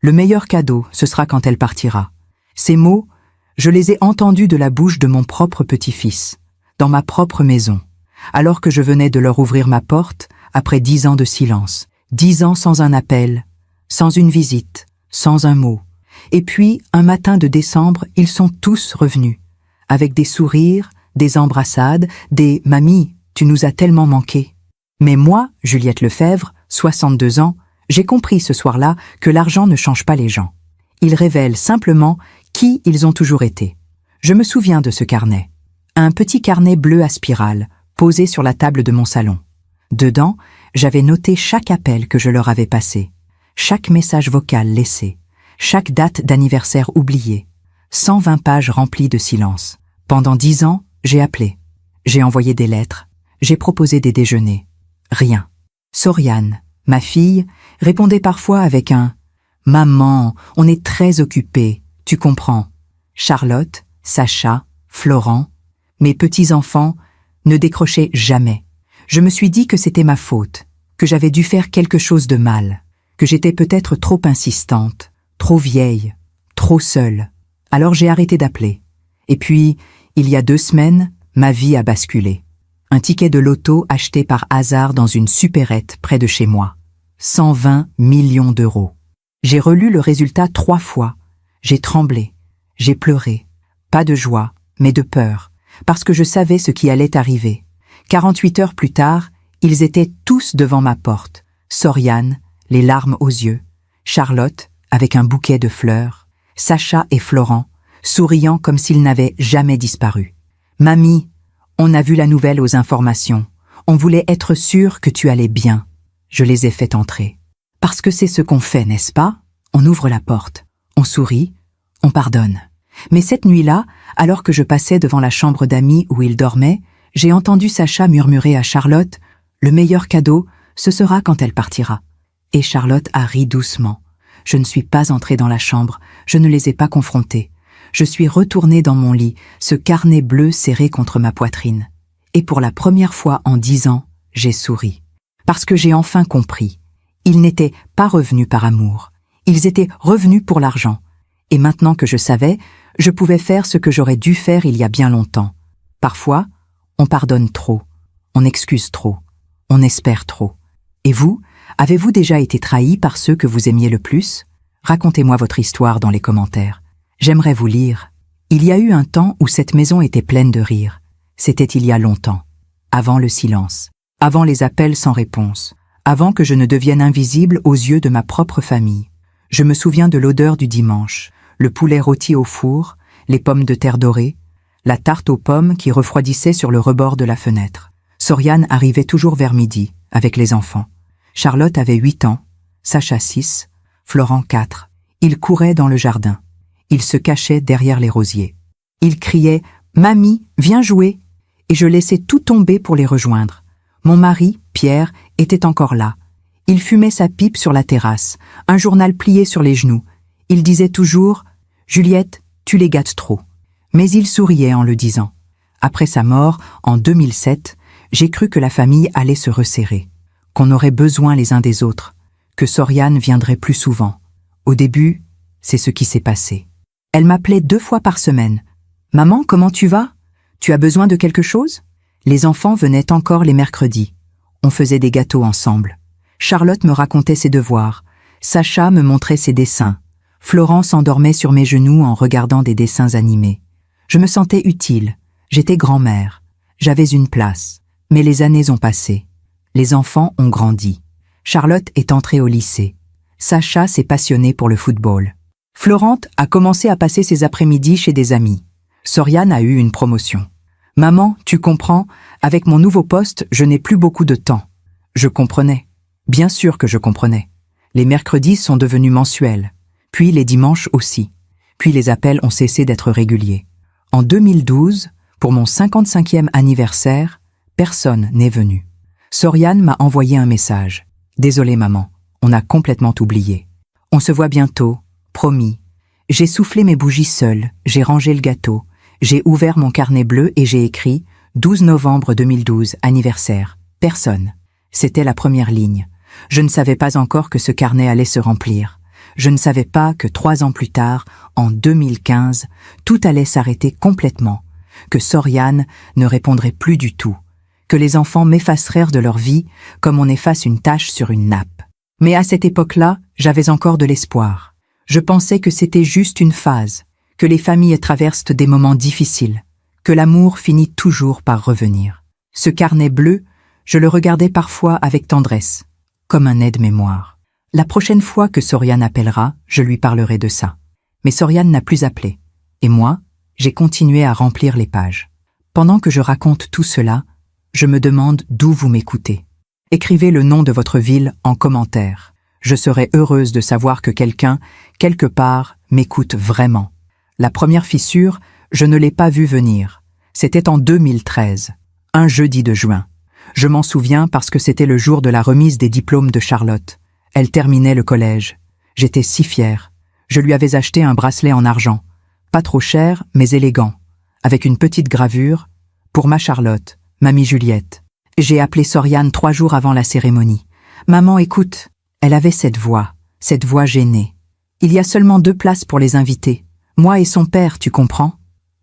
Le meilleur cadeau, ce sera quand elle partira. Ces mots, je les ai entendus de la bouche de mon propre petit-fils, dans ma propre maison, alors que je venais de leur ouvrir ma porte après 10 ans de silence, 10 ans sans un appel, sans une visite, sans un mot. Et puis, un matin de décembre, ils sont tous revenus, avec des sourires, des embrassades, des « Mamie, tu nous as tellement manqué ». Mais moi, Juliette Lefebvre, 62 ans, j'ai compris ce soir-là que l'argent ne change pas les gens. Il révèle simplement qui ils ont toujours été. Je me souviens de ce carnet. Un petit carnet bleu à spirale, posé sur la table de mon salon. Dedans, j'avais noté chaque appel que je leur avais passé, chaque message vocal laissé, chaque date d'anniversaire oubliée, 120 pages remplies de silence. Pendant 10 ans, j'ai appelé, j'ai envoyé des lettres, j'ai proposé des déjeuners. Rien. Soriane, ma fille, répondait parfois avec un « Maman, on est très occupés, tu comprends ». Charlotte, Sacha, Florent, mes petits-enfants, ne décrochaient jamais. Je me suis dit que c'était ma faute, que j'avais dû faire quelque chose de mal, que j'étais peut-être trop insistante, trop vieille, trop seule. Alors j'ai arrêté d'appeler. Et puis, il y a 2 semaines, ma vie a basculé. Un ticket de loto acheté par hasard dans une supérette près de chez moi. 120 millions d'euros. J'ai relu le résultat 3 fois. J'ai tremblé, j'ai pleuré. Pas de joie, mais de peur, parce que je savais ce qui allait arriver. 48 heures plus tard, ils étaient tous devant ma porte. Soriane, les larmes aux yeux. Charlotte, avec un bouquet de fleurs. Sacha et Florent, souriant comme s'ils n'avaient jamais disparu. Mamie, on a vu la nouvelle aux informations. On voulait être sûr que tu allais bien. Je les ai fait entrer. Parce que c'est ce qu'on fait, n'est-ce pas? On ouvre la porte, on sourit, on pardonne. Mais cette nuit-là, alors que je passais devant la chambre d'amis où il dormait, j'ai entendu Sacha murmurer à Charlotte « Le meilleur cadeau, ce sera quand elle partira ». Et Charlotte a ri doucement. Je ne suis pas entrée dans la chambre, je ne les ai pas confrontés. Je suis retournée dans mon lit, ce carnet bleu serré contre ma poitrine. Et pour la première fois en 10 ans, j'ai souri. Parce que j'ai enfin compris. Ils n'étaient pas revenus par amour. Ils étaient revenus pour l'argent. Et maintenant que je savais, je pouvais faire ce que j'aurais dû faire il y a bien longtemps. Parfois, on pardonne trop, on excuse trop, on espère trop. Et vous, avez-vous déjà été trahi par ceux que vous aimiez le plus? Racontez-moi votre histoire dans les commentaires. J'aimerais vous lire. Il y a eu un temps où cette maison était pleine de rire. C'était il y a longtemps. Avant le silence. Avant les appels sans réponse. Avant que je ne devienne invisible aux yeux de ma propre famille. Je me souviens de l'odeur du dimanche, le poulet rôti au four, les pommes de terre dorées, la tarte aux pommes qui refroidissait sur le rebord de la fenêtre. Soriane arrivait toujours vers midi, avec les enfants. Charlotte avait 8 ans, Sacha 6, Florent 4. Ils couraient dans le jardin. Ils se cachaient derrière les rosiers. Ils criaient « Mamie, viens jouer !» et je laissais tout tomber pour les rejoindre. Mon mari, Pierre, était encore là. Il fumait sa pipe sur la terrasse, un journal plié sur les genoux. Il disait toujours « Juliette, tu les gâtes trop ». Mais il souriait en le disant. Après sa mort, en 2007, j'ai cru que la famille allait se resserrer, qu'on aurait besoin les uns des autres, que Soriane viendrait plus souvent. Au début, c'est ce qui s'est passé. Elle m'appelait 2 fois par semaine. « Maman, comment tu vas? Tu as besoin de quelque chose ?» Les enfants venaient encore les mercredis. On faisait des gâteaux ensemble. Charlotte me racontait ses devoirs. Sacha me montrait ses dessins. Florent s'endormait sur mes genoux en regardant des dessins animés. Je me sentais utile. J'étais grand-mère. J'avais une place. Mais les années ont passé. Les enfants ont grandi. Charlotte est entrée au lycée. Sacha s'est passionné pour le football. Florent a commencé à passer ses après-midi chez des amis. Soriane a eu une promotion. Maman, tu comprends, avec mon nouveau poste, je n'ai plus beaucoup de temps. Je comprenais. Bien sûr que je comprenais. Les mercredis sont devenus mensuels. Puis les dimanches aussi. Puis les appels ont cessé d'être réguliers. En 2012, pour mon 55e anniversaire, personne n'est venu. Soriane m'a envoyé un message. « Désolée maman, on a complètement oublié. On se voit bientôt, promis. » J'ai soufflé mes bougies seule, j'ai rangé le gâteau, j'ai ouvert mon carnet bleu et j'ai écrit « 12 novembre 2012, anniversaire. Personne. » C'était la première ligne. Je ne savais pas encore que ce carnet allait se remplir. Je ne savais pas que 3 ans plus tard, en 2015, tout allait s'arrêter complètement, que Soriane ne répondrait plus du tout, que les enfants m'effaceraient de leur vie comme on efface une tache sur une nappe. Mais à cette époque-là, j'avais encore de l'espoir. Je pensais que c'était juste une phase, que les familles traversent des moments difficiles, que l'amour finit toujours par revenir. Ce carnet bleu, je le regardais parfois avec tendresse, comme un aide-mémoire. La prochaine fois que Soriane appellera, je lui parlerai de ça. Mais Soriane n'a plus appelé. Et moi, j'ai continué à remplir les pages. Pendant que je raconte tout cela, je me demande d'où vous m'écoutez. Écrivez le nom de votre ville en commentaire. Je serai heureuse de savoir que quelqu'un, quelque part, m'écoute vraiment. La première fissure, je ne l'ai pas vue venir. C'était en 2013, un jeudi de juin. Je m'en souviens parce que c'était le jour de la remise des diplômes de Charlotte. Elle terminait le collège. J'étais si fière. Je lui avais acheté un bracelet en argent. Pas trop cher, mais élégant. Avec une petite gravure. Pour ma Charlotte, mamie Juliette. J'ai appelé Soriane 3 jours avant la cérémonie. Maman, écoute. Elle avait cette voix gênée. Il y a seulement 2 places pour les invités. Moi et son père, tu comprends?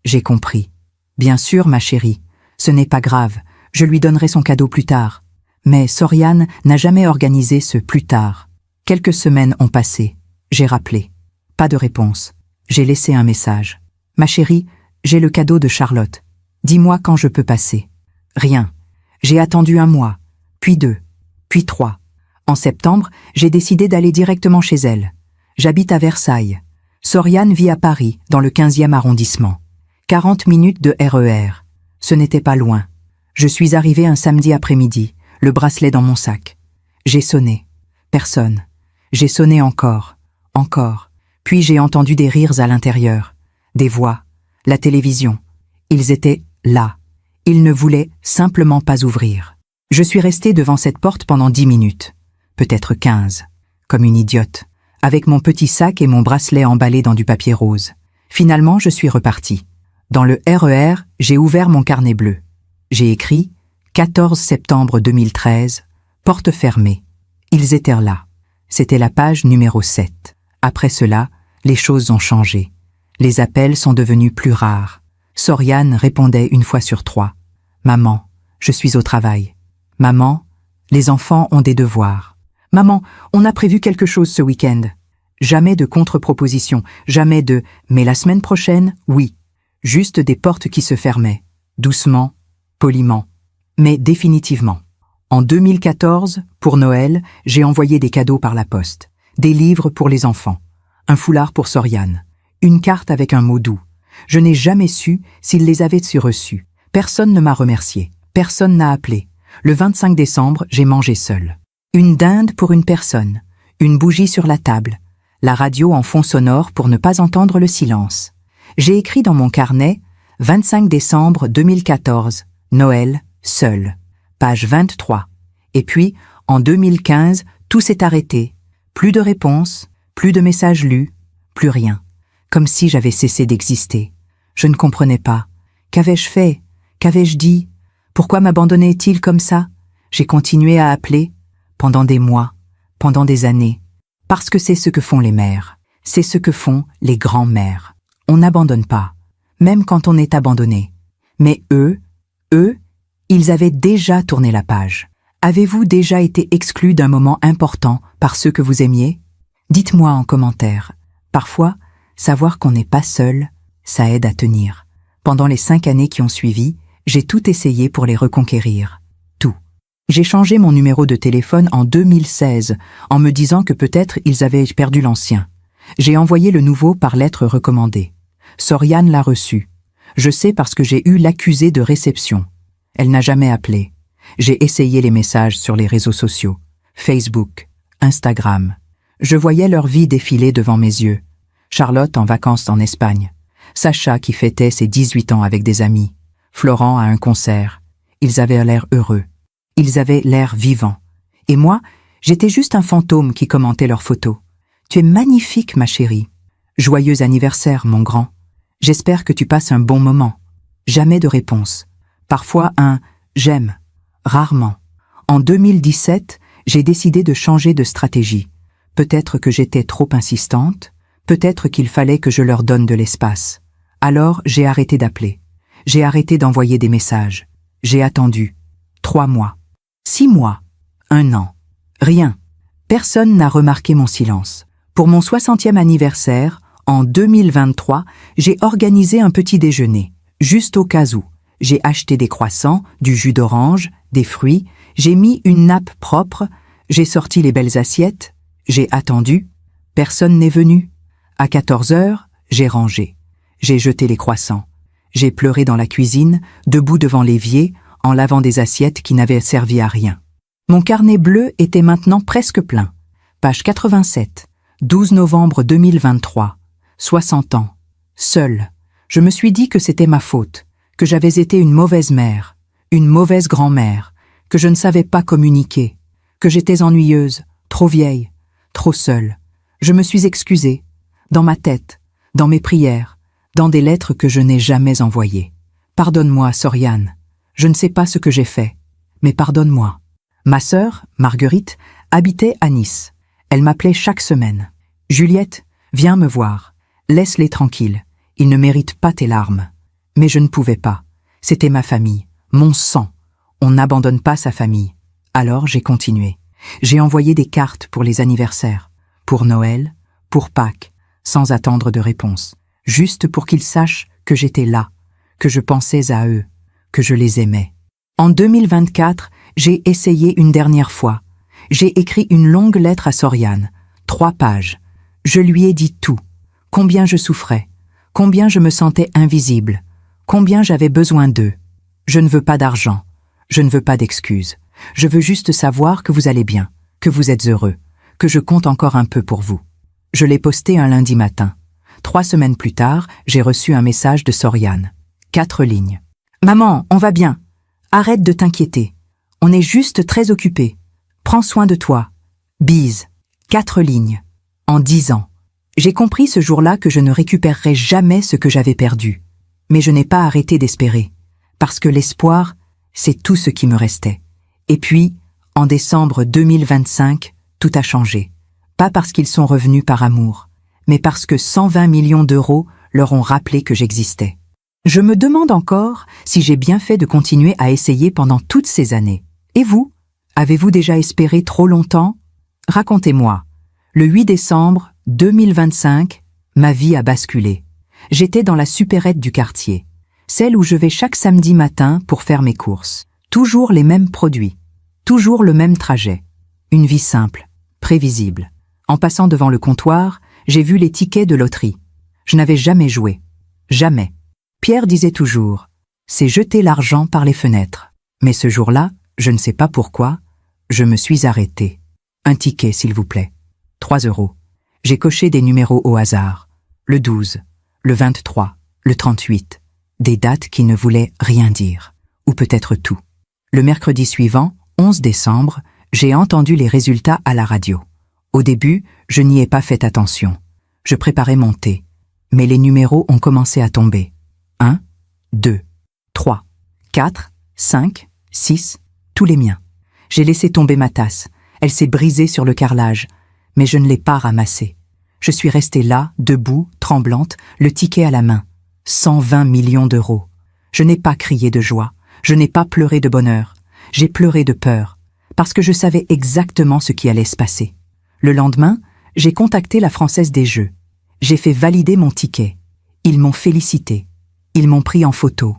J'ai compris. Bien sûr, ma chérie. Ce n'est pas grave. Je lui donnerai son cadeau plus tard. Mais Soriane n'a jamais organisé ce plus tard. Quelques semaines ont passé. J'ai rappelé. Pas de réponse. J'ai laissé un message. Ma chérie, j'ai le cadeau de Charlotte. Dis-moi quand je peux passer. Rien. J'ai attendu 1 mois, puis 2, puis 3. En septembre, j'ai décidé d'aller directement chez elle. J'habite à Versailles. Soriane vit à Paris, dans le 15e arrondissement. 40 minutes de RER. Ce n'était pas loin. Je suis arrivée un samedi après-midi, le bracelet dans mon sac. J'ai sonné. Personne. J'ai sonné encore. Puis j'ai entendu des rires à l'intérieur, des voix, la télévision. Ils étaient là. Ils ne voulaient simplement pas ouvrir. Je suis restée devant cette porte pendant 10 minutes, peut-être 15, comme une idiote, avec mon petit sac et mon bracelet emballé dans du papier rose. Finalement, je suis repartie. Dans le RER, j'ai ouvert mon carnet bleu. J'ai écrit 14 septembre 2013, porte fermée. Ils étaient là. C'était la page numéro 7. Après cela, les choses ont changé. Les appels sont devenus plus rares. Soriane répondait 1 fois sur 3. Maman, je suis au travail. Maman, les enfants ont des devoirs. Maman, on a prévu quelque chose ce week-end. Jamais de contre-proposition, jamais de « mais la semaine prochaine, oui ». Juste des portes qui se fermaient, doucement, poliment, mais définitivement. En 2014, pour Noël, j'ai envoyé des cadeaux par la poste. Des livres pour les enfants, un foulard pour Soriane, une carte avec un mot doux. Je n'ai jamais su s'il les avait reçus. Personne ne m'a remercié, personne n'a appelé. Le 25 décembre, j'ai mangé seul. Une dinde pour une personne, une bougie sur la table, la radio en fond sonore pour ne pas entendre le silence. J'ai écrit dans mon carnet « 25 décembre 2014, Noël, seul », page 23. Et puis, en 2015, tout s'est arrêté. Plus de réponses, plus de messages lus, plus rien. Comme si j'avais cessé d'exister. Je ne comprenais pas. Qu'avais-je fait? Qu'avais-je dit? Pourquoi m'abandonnait-il comme ça? J'ai continué à appeler, pendant des mois, pendant des années. Parce que c'est ce que font les mères. C'est ce que font les grands-mères. On n'abandonne pas, même quand on est abandonné. Mais eux, ils avaient déjà tourné la page. Avez-vous déjà été exclu d'un moment important par ceux que vous aimiez? Dites-moi en commentaire. Parfois, savoir qu'on n'est pas seul, ça aide à tenir. Pendant les 5 années qui ont suivi, j'ai tout essayé pour les reconquérir. Tout. J'ai changé mon numéro de téléphone en 2016, en me disant que peut-être ils avaient perdu l'ancien. J'ai envoyé le nouveau par lettre recommandée. Soriane l'a reçu. Je sais parce que j'ai eu l'accusée de réception. Elle n'a jamais appelé. J'ai essayé les messages sur les réseaux sociaux, Facebook, Instagram. Je voyais leur vie défiler devant mes yeux. Charlotte en vacances en Espagne. Sacha qui fêtait ses 18 ans avec des amis. Florent à un concert. Ils avaient l'air heureux. Ils avaient l'air vivants. Et moi, j'étais juste un fantôme qui commentait leurs photos. Tu es magnifique, ma chérie. Joyeux anniversaire, mon grand. J'espère que tu passes un bon moment. Jamais de réponse. Parfois un « j'aime ». Rarement. En 2017, j'ai décidé de changer de stratégie. Peut-être que j'étais trop insistante, peut-être qu'il fallait que je leur donne de l'espace. Alors j'ai arrêté d'appeler. J'ai arrêté d'envoyer des messages. J'ai attendu. 3 mois. 6 mois. 1 an. Rien. Personne n'a remarqué mon silence. Pour mon 60e anniversaire, en 2023, j'ai organisé un petit déjeuner, juste au cas où. J'ai acheté des croissants, du jus d'orange, des fruits, j'ai mis une nappe propre, j'ai sorti les belles assiettes, j'ai attendu. Personne n'est venu. À 14 heures, j'ai rangé. J'ai jeté les croissants. J'ai pleuré dans la cuisine, debout devant l'évier, en lavant des assiettes qui n'avaient servi à rien. Mon carnet bleu était maintenant presque plein. Page 87, 12 novembre 2023, 60 ans, seule. Je me suis dit que c'était ma faute, que j'avais été une mauvaise mère, une mauvaise grand-mère, que je ne savais pas communiquer, que j'étais ennuyeuse, trop vieille, trop seule. Je me suis excusée, dans ma tête, dans mes prières, dans des lettres que je n'ai jamais envoyées. Pardonne-moi, Soriane. Je ne sais pas ce que j'ai fait, mais pardonne-moi. Ma sœur, Marguerite, habitait à Nice. Elle m'appelait chaque semaine. « Juliette, viens me voir. Laisse-les tranquilles. Ils ne méritent pas tes larmes. » Mais je ne pouvais pas. C'était ma famille, mon sang. On n'abandonne pas sa famille. Alors j'ai continué. J'ai envoyé des cartes pour les anniversaires, pour Noël, pour Pâques, sans attendre de réponse. Juste pour qu'ils sachent que j'étais là, que je pensais à eux, que je les aimais. En 2024, j'ai essayé une dernière fois. J'ai écrit une longue lettre à Soriane, 3 pages. Je lui ai dit tout. Combien je souffrais, combien je me sentais invisible, combien j'avais besoin d'eux. Je ne veux pas d'argent, je ne veux pas d'excuses. Je veux juste savoir que vous allez bien, que vous êtes heureux, que je compte encore un peu pour vous. Je l'ai posté un lundi matin. 3 semaines plus tard, j'ai reçu un message de Soriane. 4 lignes. « Maman, on va bien. Arrête de t'inquiéter. On est juste très occupés. Prends soin de toi. Bise. » 4 lignes. En 10 ans. J'ai compris ce jour-là que je ne récupérerais jamais ce que j'avais perdu. Mais je n'ai pas arrêté d'espérer. Parce que l'espoir, c'est tout ce qui me restait. Et puis, en décembre 2025, tout a changé. Pas parce qu'ils sont revenus par amour, mais parce que 120 millions d'euros leur ont rappelé que j'existais. Je me demande encore si j'ai bien fait de continuer à essayer pendant toutes ces années. Et vous? Avez-vous déjà espéré trop longtemps? Racontez-moi. Le 8 décembre 2025, ma vie a basculé. J'étais dans la supérette du quartier, celle où je vais chaque samedi matin pour faire mes courses. Toujours les mêmes produits, toujours le même trajet. Une vie simple, prévisible. En passant devant le comptoir, j'ai vu les tickets de loterie. Je n'avais jamais joué. Jamais. Pierre disait toujours « c'est jeter l'argent par les fenêtres ». Mais ce jour-là, je ne sais pas pourquoi, je me suis arrêté. Un ticket, s'il vous plaît. 3 €. J'ai coché des numéros au hasard. Le 12, le 23, le 38. Des dates qui ne voulaient rien dire. Ou peut-être tout. Le mercredi suivant, 11 décembre, j'ai entendu les résultats à la radio. Au début, je n'y ai pas fait attention. Je préparais mon thé. Mais les numéros ont commencé à tomber. 1, 2, 3, 4, 5, 6, tous les miens. J'ai laissé tomber ma tasse. Elle s'est brisée sur le carrelage. Mais je ne l'ai pas ramassée. Je suis restée là, debout, tremblante, le ticket à la main. 120 millions d'euros. Je n'ai pas crié de joie. Je n'ai pas pleuré de bonheur. J'ai pleuré de peur. Parce que je savais exactement ce qui allait se passer. Le lendemain, j'ai contacté la Française des Jeux. J'ai fait valider mon ticket. Ils m'ont félicité. Ils m'ont pris en photo.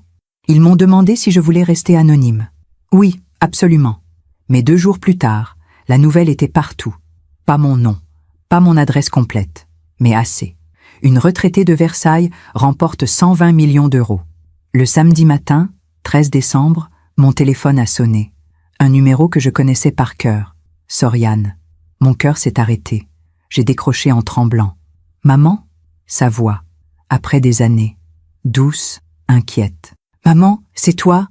Ils m'ont demandé si je voulais rester anonyme. Oui, absolument. Mais 2 jours plus tard, la nouvelle était partout. Pas mon nom, pas mon adresse complète, mais assez. Une retraitée de Versailles remporte 120 millions d'euros. Le samedi matin, 13 décembre, mon téléphone a sonné. Un numéro que je connaissais par cœur. Soriane. Mon cœur s'est arrêté. J'ai décroché en tremblant. Maman? Sa voix. Après des années. Douce, inquiète. Maman, c'est toi?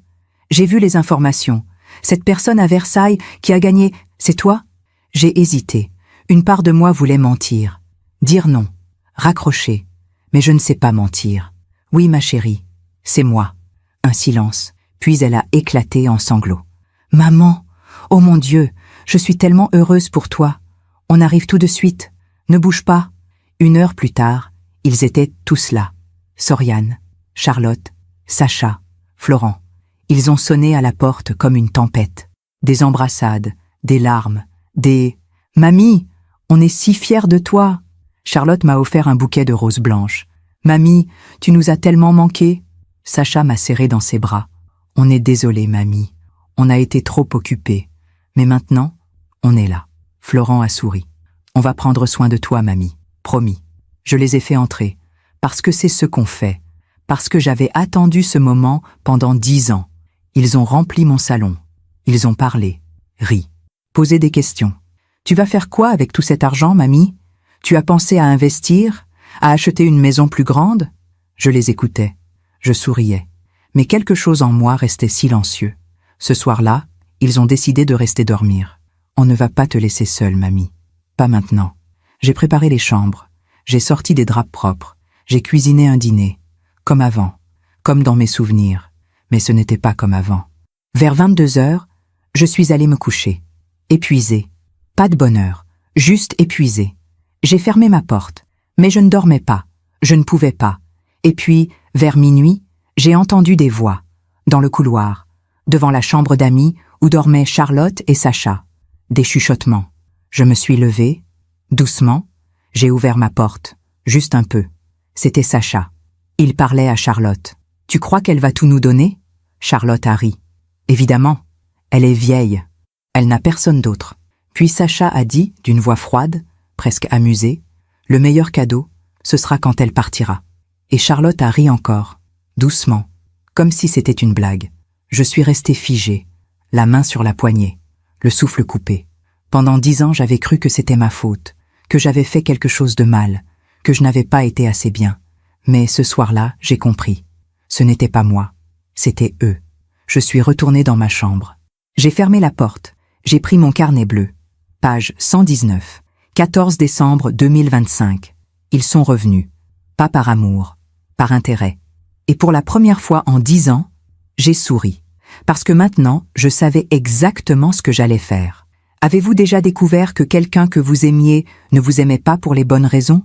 J'ai vu les informations. Cette personne à Versailles qui a gagné, c'est toi? J'ai hésité. Une part de moi voulait mentir. Dire non. Raccrocher. Mais je ne sais pas mentir. Oui, ma chérie. C'est moi. Un silence. Puis elle a éclaté en sanglots. Maman! Oh mon Dieu! Je suis tellement heureuse pour toi. On arrive tout de suite. Ne bouge pas. 1 heure plus tard, ils étaient tous là. Soriane, Charlotte, Sacha, Florent. Ils ont sonné à la porte comme une tempête. Des embrassades, des larmes, des « Mamie, on est si fiers de toi !» Charlotte m'a offert un bouquet de roses blanches. « Mamie, tu nous as tellement manqué !» Sacha m'a serré dans ses bras. « On est désolé, mamie. On a été trop occupés. Mais maintenant, on est là. » Florent a souri. « On va prendre soin de toi, mamie. Promis. » Je les ai fait entrer. Parce que c'est ce qu'on fait. Parce que j'avais attendu ce moment pendant 10 ans. Ils ont rempli mon salon. Ils ont parlé, ri, posé des questions. « Tu vas faire quoi avec tout cet argent, mamie? Tu as pensé à investir? À acheter une maison plus grande ?» Je les écoutais. Je souriais. Mais quelque chose en moi restait silencieux. Ce soir-là, ils ont décidé de rester dormir. « On ne va pas te laisser seule, mamie. Pas maintenant. » J'ai préparé les chambres. J'ai sorti des draps propres. J'ai cuisiné un dîner. Comme avant. Comme dans mes souvenirs. Mais ce n'était pas comme avant. Vers 22 heures, je suis allée me coucher. Épuisée. Pas de bonheur. Juste épuisée. J'ai fermé ma porte. Mais je ne dormais pas. Je ne pouvais pas. Et puis, vers minuit, j'ai entendu des voix. Dans le couloir. Devant la chambre d'amis où dormaient Charlotte et Sacha. Des chuchotements. Je me suis levée. Doucement, j'ai ouvert ma porte. Juste un peu. C'était Sacha. Il parlait à Charlotte. « Tu crois qu'elle va tout nous donner ?» Charlotte a ri. « Évidemment. Elle est vieille. Elle n'a personne d'autre. » Puis Sacha a dit, d'une voix froide, presque amusée, « Le meilleur cadeau, ce sera quand elle partira. » Et Charlotte a ri encore, doucement, comme si c'était une blague. Je suis restée figée, la main sur la poignée, le souffle coupé. Pendant 10 ans, j'avais cru que c'était ma faute, que j'avais fait quelque chose de mal, que je n'avais pas été assez bien. Mais ce soir-là, j'ai compris. Ce n'était pas moi, c'était eux. Je suis retournée dans ma chambre. J'ai fermé la porte. J'ai pris mon carnet bleu. Page 119. 14 décembre 2025. Ils sont revenus. Pas par amour, par intérêt. Et pour la première fois en 10 ans, j'ai souri. Parce que maintenant, je savais exactement ce que j'allais faire. Avez-vous déjà découvert que quelqu'un que vous aimiez ne vous aimait pas pour les bonnes raisons?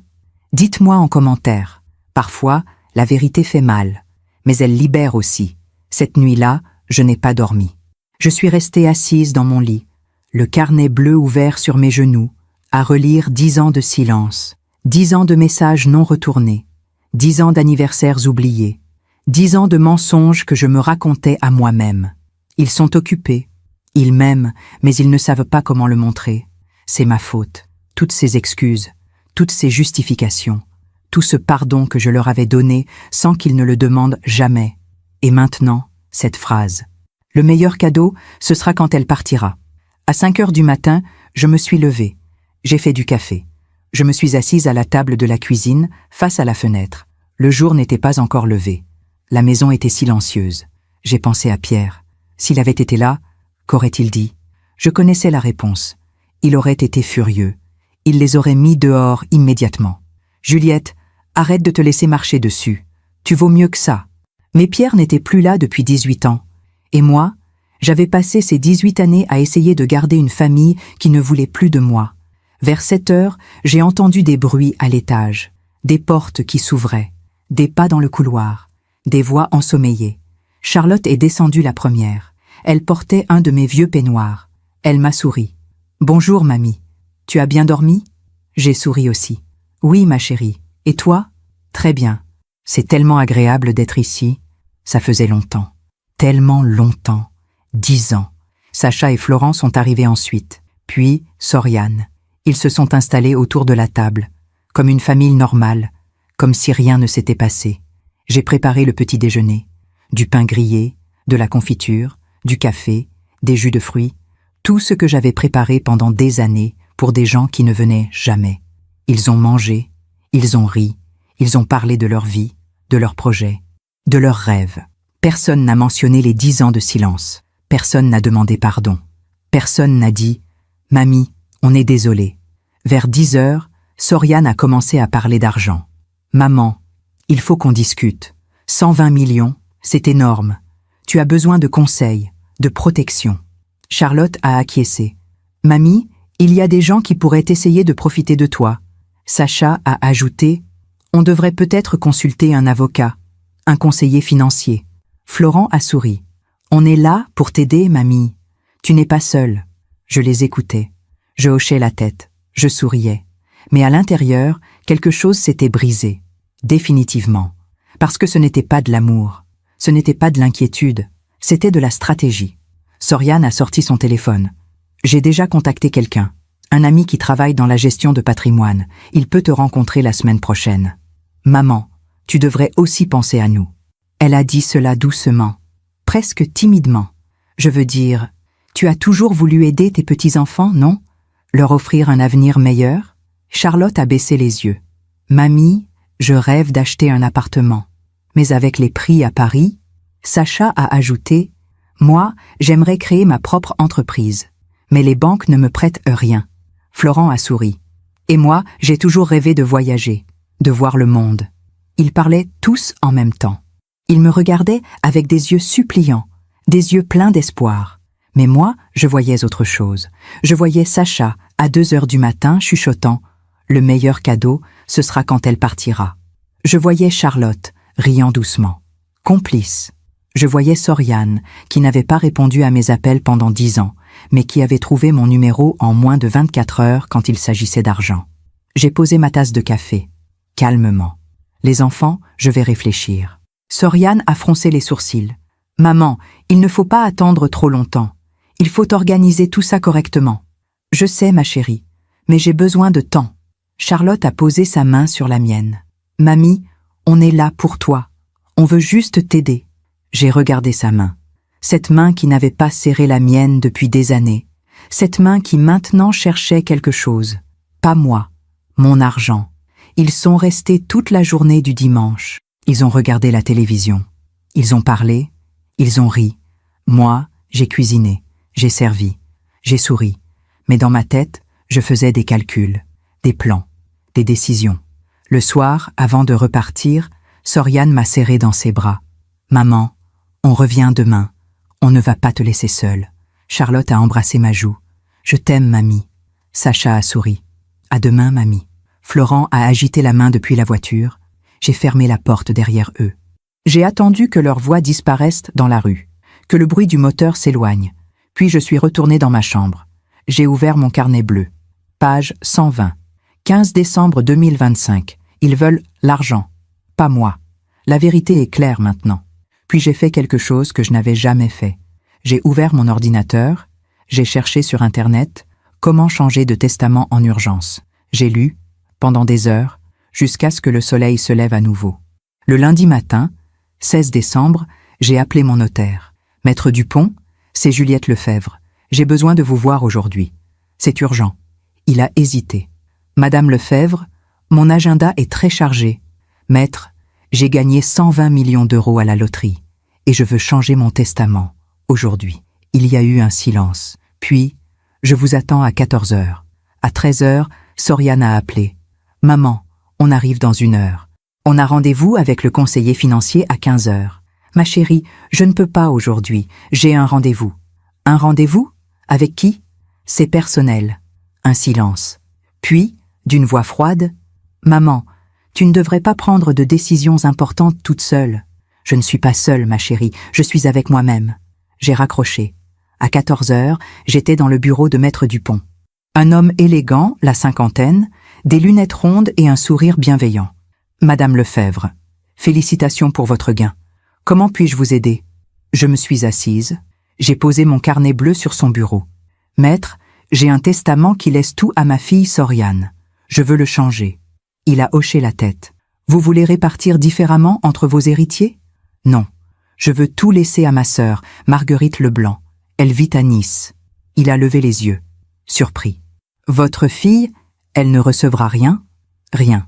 Dites-moi en commentaire. Parfois, la vérité fait mal, mais elle libère aussi. Cette nuit-là, je n'ai pas dormi. Je suis restée assise dans mon lit, le carnet bleu ouvert sur mes genoux, à relire 10 ans de silence, 10 ans de messages non retournés, 10 ans d'anniversaires oubliés, 10 ans de mensonges que je me racontais à moi-même. Ils sont occupés, ils m'aiment, mais ils ne savent pas comment le montrer. C'est ma faute. Toutes ces excuses, toutes ces justifications, tout ce pardon que je leur avais donné sans qu'ils ne le demandent jamais. Et maintenant, cette phrase. Le meilleur cadeau, ce sera quand elle partira. À 5 heures du matin, je me suis levée. J'ai fait du café. Je me suis assise à la table de la cuisine, face à la fenêtre. Le jour n'était pas encore levé. La maison était silencieuse. J'ai pensé à Pierre. S'il avait été là, qu'aurait-il dit? Je connaissais la réponse. Il aurait été furieux. Il les aurait mis dehors immédiatement. Juliette, arrête de te laisser marcher dessus. Tu vaux mieux que ça. Mais Pierre n'était plus là depuis 18 ans. Et moi, j'avais passé ces 18 années à essayer de garder une famille qui ne voulait plus de moi. Vers 7 heures, j'ai entendu des bruits à l'étage, des portes qui s'ouvraient, des pas dans le couloir, des voix ensommeillées. Charlotte est descendue la première. Elle portait un de mes vieux peignoirs. Elle m'a souri. « Bonjour, mamie. Tu as bien dormi ?» J'ai souri aussi. « Oui, ma chérie. Et toi ?»« Très bien. C'est tellement agréable d'être ici. Ça faisait longtemps. Tellement longtemps. 10 ans. » Sacha et Florent sont arrivés ensuite. Puis, Soriane. Ils se sont installés autour de la table, comme une famille normale, comme si rien ne s'était passé. J'ai préparé le petit déjeuner. Du pain grillé, de la confiture, du café, des jus de fruits, tout ce que j'avais préparé pendant des années pour des gens qui ne venaient jamais. Ils ont mangé, ils ont ri, ils ont parlé de leur vie, de leurs projets, de leurs rêves. Personne n'a mentionné les 10 ans de silence. Personne n'a demandé pardon. Personne n'a dit « Mamie, on est désolé ». Vers 10 heures, Soriane a commencé à parler d'argent. « Maman, il faut qu'on discute. 120 millions, c'est énorme. Tu as besoin de conseils, de protection. » Charlotte a acquiescé. « Mamie, Il y a des gens qui pourraient essayer de profiter de toi. Sacha a ajouté, on devrait peut-être consulter un avocat, un conseiller financier. Florent a souri. On est là pour t'aider, mamie. Tu n'es pas seule. Je les écoutais. Je hochais la tête. Je souriais. Mais à l'intérieur, quelque chose s'était brisé. Définitivement. Parce que ce n'était pas de l'amour. Ce n'était pas de l'inquiétude. C'était de la stratégie. Soriane a sorti son téléphone. J'ai déjà contacté quelqu'un. Un ami qui travaille dans la gestion de patrimoine. Il peut te rencontrer la semaine prochaine. Maman, tu devrais aussi penser à nous. Elle a dit cela doucement, presque timidement. Je veux dire, tu as toujours voulu aider tes petits-enfants, non? Leur offrir un avenir meilleur? Charlotte a baissé les yeux. Mamie, je rêve d'acheter un appartement. Mais avec les prix à Paris, Sacha a ajouté, moi, j'aimerais créer ma propre entreprise. Mais les banques ne me prêtent rien. Florent a souri. Et moi, j'ai toujours rêvé de voyager, de voir le monde. Ils parlaient tous en même temps. Ils me regardaient avec des yeux suppliants, des yeux pleins d'espoir. Mais moi, je voyais autre chose. Je voyais Sacha, à 2 heures du matin, chuchotant « Le meilleur cadeau, ce sera quand elle partira ». Je voyais Charlotte, riant doucement. Complice. Je voyais Soriane, qui n'avait pas répondu à mes appels pendant 10 ans, mais qui avait trouvé mon numéro en moins de 24 heures quand il s'agissait d'argent. J'ai posé ma tasse de café, calmement. Les enfants, je vais réfléchir. Soriane a froncé les sourcils. Maman, il ne faut pas attendre trop longtemps. Il faut organiser tout ça correctement. Je sais, ma chérie, mais j'ai besoin de temps. Charlotte a posé sa main sur la mienne. Mamie, on est là pour toi. On veut juste t'aider. J'ai regardé sa main. Cette main qui n'avait pas serré la mienne depuis des années. Cette main qui maintenant cherchait quelque chose. Pas moi, mon argent. Ils sont restés toute la journée du dimanche. Ils ont regardé la télévision. Ils ont parlé. Ils ont ri. Moi, j'ai cuisiné. J'ai servi. J'ai souri. Mais dans ma tête, je faisais des calculs, des plans, des décisions. Le soir, avant de repartir, Soriane m'a serré dans ses bras. Maman, on revient demain. On ne va pas te laisser seule. Charlotte a embrassé ma joue. Je t'aime, mamie. Sacha a souri. À demain, mamie. Florent a agité la main depuis la voiture. J'ai fermé la porte derrière eux. J'ai attendu que leurs voix disparaissent dans la rue, que le bruit du moteur s'éloigne. Puis je suis retourné dans ma chambre. J'ai ouvert mon carnet bleu. Page 120. 15 décembre 2025. Ils veulent l'argent. Pas moi. La vérité est claire maintenant. Puis j'ai fait quelque chose que je n'avais jamais fait. J'ai ouvert mon ordinateur, j'ai cherché sur Internet comment changer de testament en urgence. J'ai lu, pendant des heures, jusqu'à ce que le soleil se lève à nouveau. Le lundi matin, 16 décembre, j'ai appelé mon notaire. Maître Dupont, c'est Juliette Lefebvre. J'ai besoin de vous voir aujourd'hui. C'est urgent. Il a hésité. Madame Lefebvre, mon agenda est très chargé. Maître, j'ai gagné 120 millions d'euros à la loterie et je veux changer mon testament, aujourd'hui. Il y a eu un silence. Puis, je vous attends à 14 heures. À 13 heures, Soriane a appelé. Maman, on arrive dans 1 heure. On a rendez-vous avec le conseiller financier à 15 heures. Ma chérie, je ne peux pas aujourd'hui. J'ai un rendez-vous. Un rendez-vous? Avec qui? C'est personnel. Un silence. Puis, d'une voix froide, Maman, tu ne devrais pas prendre de décisions importantes toute seule. Je ne suis pas seule, ma chérie, je suis avec moi-même. J'ai raccroché. À 14 heures, j'étais dans le bureau de Maître Dupont. Un homme élégant, la cinquantaine, des lunettes rondes et un sourire bienveillant. Madame Lefebvre, félicitations pour votre gain. Comment puis-je vous aider? Je me suis assise. J'ai posé mon carnet bleu sur son bureau. Maître, j'ai un testament qui laisse tout à ma fille Soriane. Je veux le changer. Il a hoché la tête. Vous voulez répartir différemment entre vos héritiers? Non. Je veux tout laisser à ma sœur, Marguerite Leblanc. Elle vit à Nice. Il a levé les yeux. Surpris. Votre fille, elle ne recevra rien? Rien.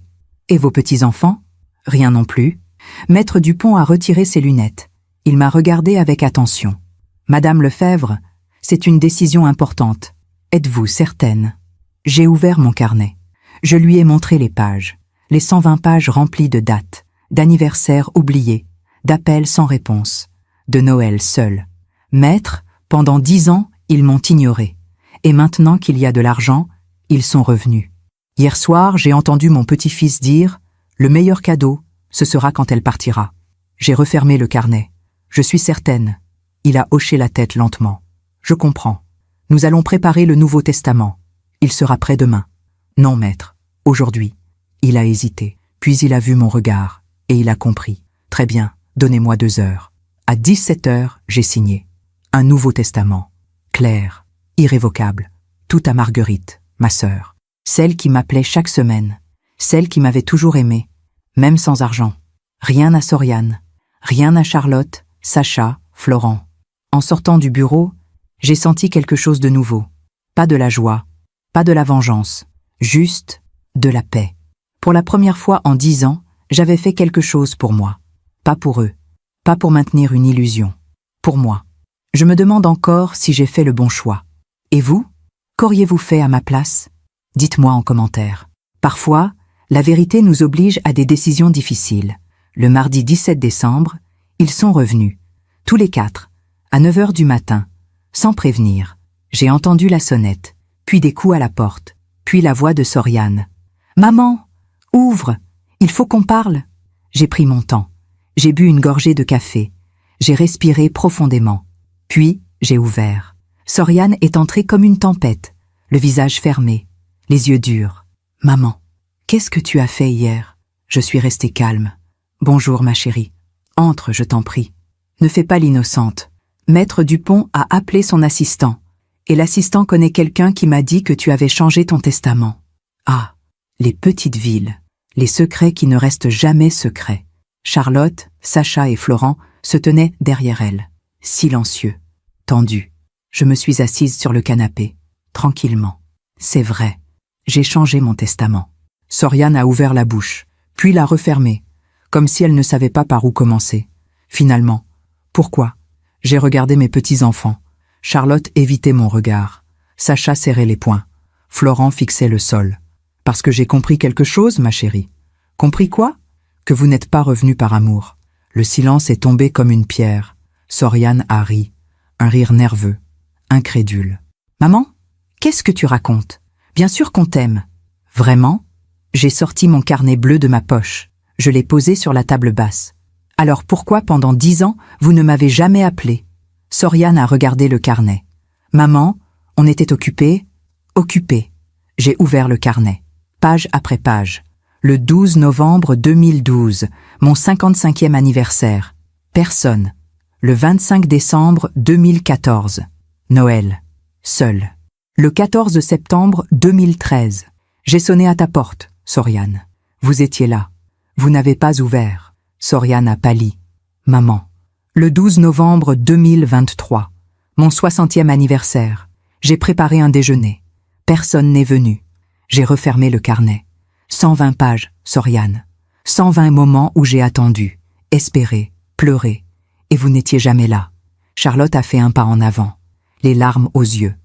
Et vos petits-enfants? Rien non plus. Maître Dupont a retiré ses lunettes. Il m'a regardé avec attention. Madame Lefebvre, c'est une décision importante. Êtes-vous certaine? J'ai ouvert mon carnet. Je lui ai montré les pages. Les 120 pages remplies de dates, d'anniversaires oubliés, d'appels sans réponse, de Noël seul. Maître, pendant 10 ans, ils m'ont ignoré. Et maintenant qu'il y a de l'argent, ils sont revenus. Hier soir, j'ai entendu mon petit-fils dire « Le meilleur cadeau, ce sera quand elle partira ». J'ai refermé le carnet. Je suis certaine. Il a hoché la tête lentement. Je comprends. Nous allons préparer le Nouveau Testament. Il sera prêt demain. Non, maître. Aujourd'hui. Il a hésité. Puis il a vu mon regard. Et il a compris. Très bien, donnez-moi 2 heures. À 17 heures, j'ai signé. Un Nouveau Testament. Clair. Irrévocable. Tout à Marguerite, ma sœur. Celle qui m'appelait chaque semaine. Celle qui m'avait toujours aimé. Même sans argent. Rien à Soriane. Rien à Charlotte, Sacha, Florent. En sortant du bureau, j'ai senti quelque chose de nouveau. Pas de la joie, pas de la vengeance, juste de la paix. Pour la première fois en 10 ans, j'avais fait quelque chose pour moi. Pas pour eux, pas pour maintenir une illusion. Pour moi. Je me demande encore si j'ai fait le bon choix. Et vous? Qu'auriez-vous fait à ma place? Dites-moi en commentaire. Parfois, la vérité nous oblige à des décisions difficiles. Le mardi 17 décembre, ils sont revenus, tous les 4, à 9 heures du matin, sans prévenir. J'ai entendu la sonnette, puis des coups à la porte, puis la voix de Soriane. « Maman, ouvre, il faut qu'on parle !» J'ai pris mon temps, j'ai bu une gorgée de café, j'ai respiré profondément, puis j'ai ouvert. Soriane est entrée comme une tempête, le visage fermé, les yeux durs. « Maman, qu'est-ce que tu as fait hier ?» Je suis restée calme. « Bonjour ma chérie. Entre, je t'en prie. Ne fais pas l'innocente. Maître Dupont a appelé son assistant. Et l'assistant connaît quelqu'un qui m'a dit que tu avais changé ton testament. Ah, les petites villes, les secrets qui ne restent jamais secrets. » Charlotte, Sacha et Florent se tenaient derrière elle, silencieux, tendus. Je me suis assise sur le canapé, tranquillement. C'est vrai, j'ai changé mon testament. Soriane a ouvert la bouche, puis l'a refermée, comme si elle ne savait pas par où commencer. Finalement, pourquoi? J'ai regardé mes petits-enfants. Charlotte évitait mon regard. Sacha serrait les poings. Florent fixait le sol. Parce que j'ai compris quelque chose, ma chérie. Compris quoi? Que vous n'êtes pas revenu par amour. Le silence est tombé comme une pierre. Soriane a ri. Un rire nerveux, incrédule. Maman, qu'est-ce que tu racontes? Bien sûr qu'on t'aime. Vraiment? J'ai sorti mon carnet bleu de ma poche. Je l'ai posé sur la table basse. Alors pourquoi pendant 10 ans, vous ne m'avez jamais appelé? Soriane a regardé le carnet. Maman, on était occupés. J'ai ouvert le carnet. Page après page. Le 12 novembre 2012, mon 55e anniversaire. Personne. Le 25 décembre 2014. Noël. Seul. Le 14 septembre 2013. J'ai sonné à ta porte, Soriane. Vous étiez là. Vous n'avez pas ouvert. Soriane a pâli. Maman. Le 12 novembre 2023. Mon 60e anniversaire. J'ai préparé un déjeuner. Personne n'est venu. J'ai refermé le carnet. 120 pages, Soriane. 120 moments où j'ai attendu, espéré, pleuré. Et vous n'étiez jamais là. Charlotte a fait un pas en avant, les larmes aux yeux.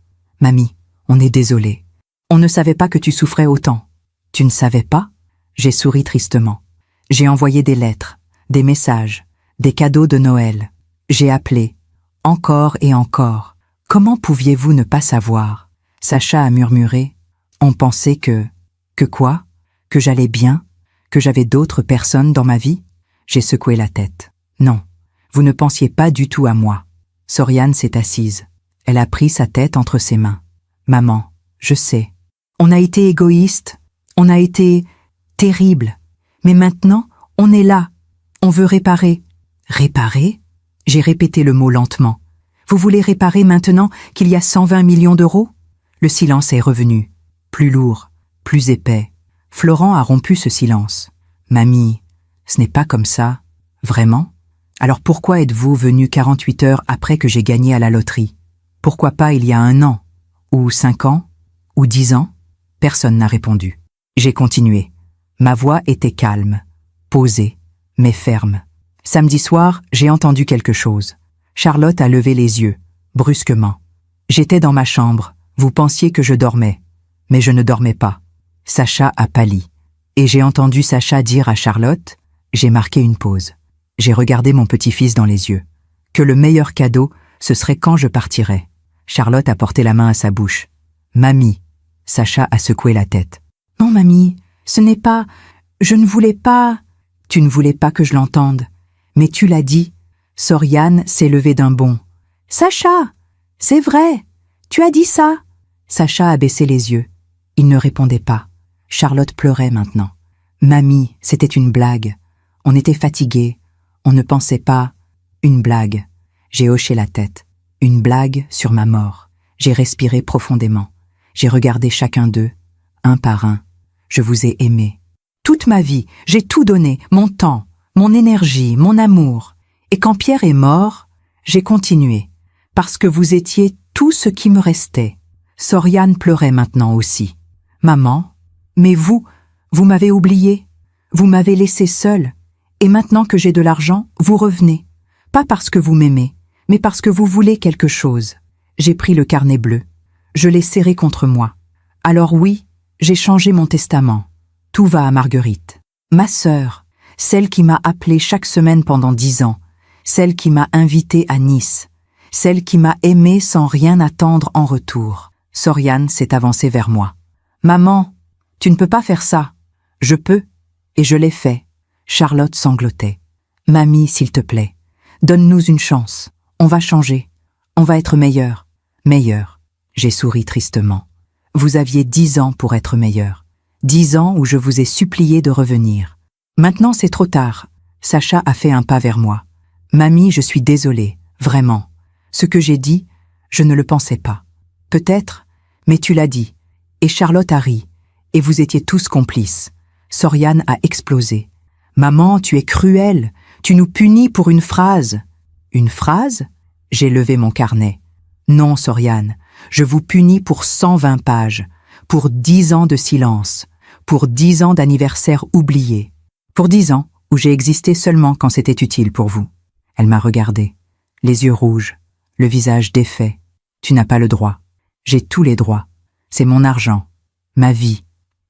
Mamie, on est désolé. On ne savait pas que tu souffrais autant. Tu ne savais pas? J'ai souri tristement. J'ai envoyé des lettres, des messages, des cadeaux de Noël. J'ai appelé, encore et encore. Comment pouviez-vous ne pas savoir? Sacha a murmuré. On pensait que quoi? Que j'allais bien? Que j'avais d'autres personnes dans ma vie? J'ai secoué la tête. Non, vous ne pensiez pas du tout à moi. Soriane s'est assise. Elle a pris sa tête entre ses mains. Maman, je sais. On a été égoïste. On a été terrible. Mais maintenant, on est là. On veut réparer. Réparer? J'ai répété le mot lentement. Vous voulez réparer maintenant qu'il y a 120 millions d'euros? Le silence est revenu. Plus lourd, plus épais. Florent a rompu ce silence. Mamie, ce n'est pas comme ça. Vraiment? Alors pourquoi êtes-vous venue 48 heures après que j'ai gagné à la loterie? Pourquoi pas il y a 1 an? Ou 5 ans? Ou 10 ans? Personne n'a répondu. J'ai continué. Ma voix était calme, posée, mais ferme. Samedi soir, j'ai entendu quelque chose. Charlotte a levé les yeux, brusquement. J'étais dans ma chambre, vous pensiez que je dormais. Mais je ne dormais pas. Sacha a pâli. Et j'ai entendu Sacha dire à Charlotte, j'ai marqué une pause. J'ai regardé mon petit-fils dans les yeux. Que le meilleur cadeau, ce serait quand je partirais. Charlotte a porté la main à sa bouche. Mamie, Sacha a secoué la tête. Non, mamie, ce n'est pas... Je ne voulais pas... Tu ne voulais pas que je l'entende. Mais tu l'as dit. Soriane s'est levée d'un bond. Sacha, c'est vrai, tu as dit ça. Sacha a baissé les yeux. Il ne répondait pas. Charlotte pleurait maintenant. Mamie, c'était une blague. On était fatigués. On ne pensait pas... Une blague. J'ai hoché la tête. Une blague sur ma mort. J'ai respiré profondément. J'ai regardé chacun d'eux, un par un. Je vous ai aimé. Toute ma vie, j'ai tout donné, mon temps, mon énergie, mon amour. Et quand Pierre est mort, j'ai continué, parce que vous étiez tout ce qui me restait. Soriane pleurait maintenant aussi. Maman, mais vous m'avez oublié. Vous m'avez laissé seule. Et maintenant que j'ai de l'argent, vous revenez. Pas parce que vous m'aimez, mais parce que vous voulez quelque chose. J'ai pris le carnet bleu. Je l'ai serré contre moi. Alors oui, j'ai changé mon testament. Tout va à Marguerite. Ma sœur, celle qui m'a appelée chaque semaine pendant 10 ans, celle qui m'a invitée à Nice, celle qui m'a aimée sans rien attendre en retour. Soriane s'est avancée vers moi. Maman, tu ne peux pas faire ça. Je peux, et je l'ai fait. Charlotte sanglotait. Mamie, s'il te plaît, donne-nous une chance. On va changer. On va être meilleur. Meilleur. J'ai souri tristement. Vous aviez 10 ans pour être meilleur. 10 ans où je vous ai supplié de revenir. Maintenant c'est trop tard. Sacha a fait un pas vers moi. Mamie, je suis désolée, vraiment. Ce que j'ai dit, je ne le pensais pas. Peut-être, mais tu l'as dit. Et Charlotte a ri. Et vous étiez tous complices. Soriane a explosé. Maman, tu es cruelle. Tu nous punis pour une phrase. Une phrase? J'ai levé mon carnet. Non, Soriane, je vous punis pour 120 pages, pour 10 ans de silence, pour 10 ans d'anniversaire oublié, pour 10 ans où j'ai existé seulement quand c'était utile pour vous. Elle m'a regardé, les yeux rouges, le visage défait. Tu n'as pas le droit. J'ai tous les droits. C'est mon argent, ma vie,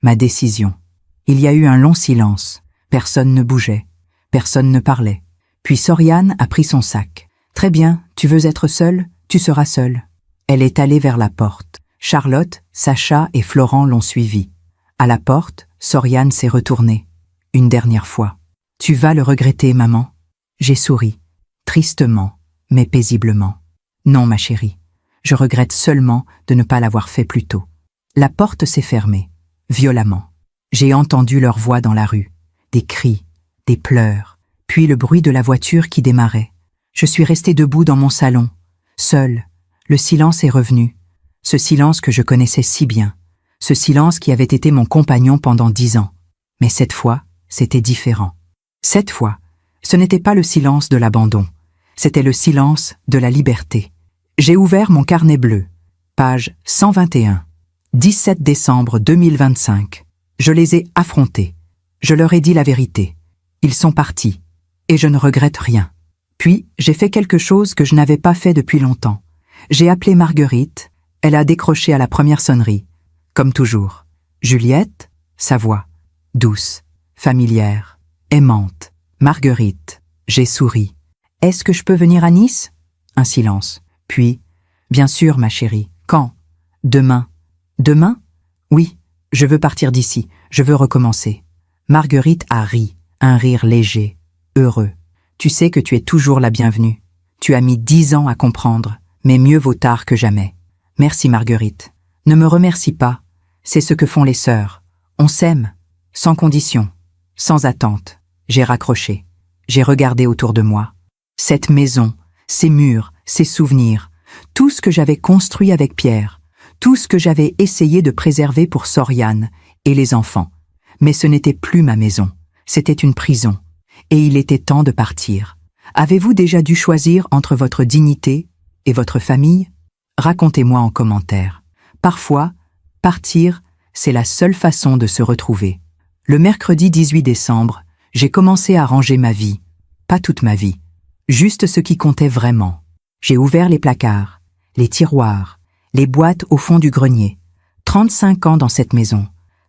ma décision. Il y a eu un long silence. Personne ne bougeait. Personne ne parlait. Puis Soriane a pris son sac. Très bien, tu veux être seule, tu seras seule. Elle est allée vers la porte. Charlotte, Sacha et Florent l'ont suivie. À la porte, Soriane s'est retournée. Une dernière fois. Tu vas le regretter, maman. J'ai souri. Tristement, mais paisiblement. Non, ma chérie. Je regrette seulement de ne pas l'avoir fait plus tôt. La porte s'est fermée, violemment. J'ai entendu leur voix dans la rue. Des cris, des pleurs, puis le bruit de la voiture qui démarrait. Je suis restée debout dans mon salon, seule. Le silence est revenu. Ce silence que je connaissais si bien. Ce silence qui avait été mon compagnon pendant 10 ans. Mais cette fois, c'était différent. Cette fois, ce n'était pas le silence de l'abandon. C'était le silence de la liberté. J'ai ouvert mon carnet bleu. Page 121. 17 décembre 2025. Je les ai affrontés. Je leur ai dit la vérité. Ils sont partis. Et je ne regrette rien. Puis, j'ai fait quelque chose que je n'avais pas fait depuis longtemps. J'ai appelé Marguerite. Elle a décroché à la première sonnerie. Comme toujours. Juliette, sa voix. Douce, familière, aimante. Marguerite. J'ai souri. Est-ce que je peux venir à Nice? Un silence. Puis, bien sûr, ma chérie. Quand? Demain. Demain? Oui, je veux partir d'ici. Je veux recommencer. Marguerite a ri. Un rire léger, heureux. Tu sais que tu es toujours la bienvenue. Tu as mis 10 ans à comprendre, mais mieux vaut tard que jamais. Merci Marguerite. Ne me remercie pas. C'est ce que font les sœurs. On s'aime, sans condition, sans attente. J'ai raccroché. J'ai regardé autour de moi. Cette maison, ces murs, ces souvenirs, tout ce que j'avais construit avec Pierre, tout ce que j'avais essayé de préserver pour Soriane et les enfants. Mais ce n'était plus ma maison. C'était une prison. Et il était temps de partir. Avez-vous déjà dû choisir entre votre dignité et votre famille? Racontez-moi en commentaire. Parfois, partir, c'est la seule façon de se retrouver. Le mercredi 18 décembre, j'ai commencé à ranger ma vie. Pas toute ma vie. Juste ce qui comptait vraiment. J'ai ouvert les placards, les tiroirs, les boîtes au fond du grenier. 35 ans dans cette maison.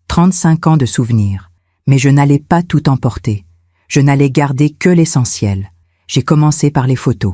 35 ans de souvenirs. Mais je n'allais pas tout emporter. Je n'allais garder que l'essentiel. J'ai commencé par les photos.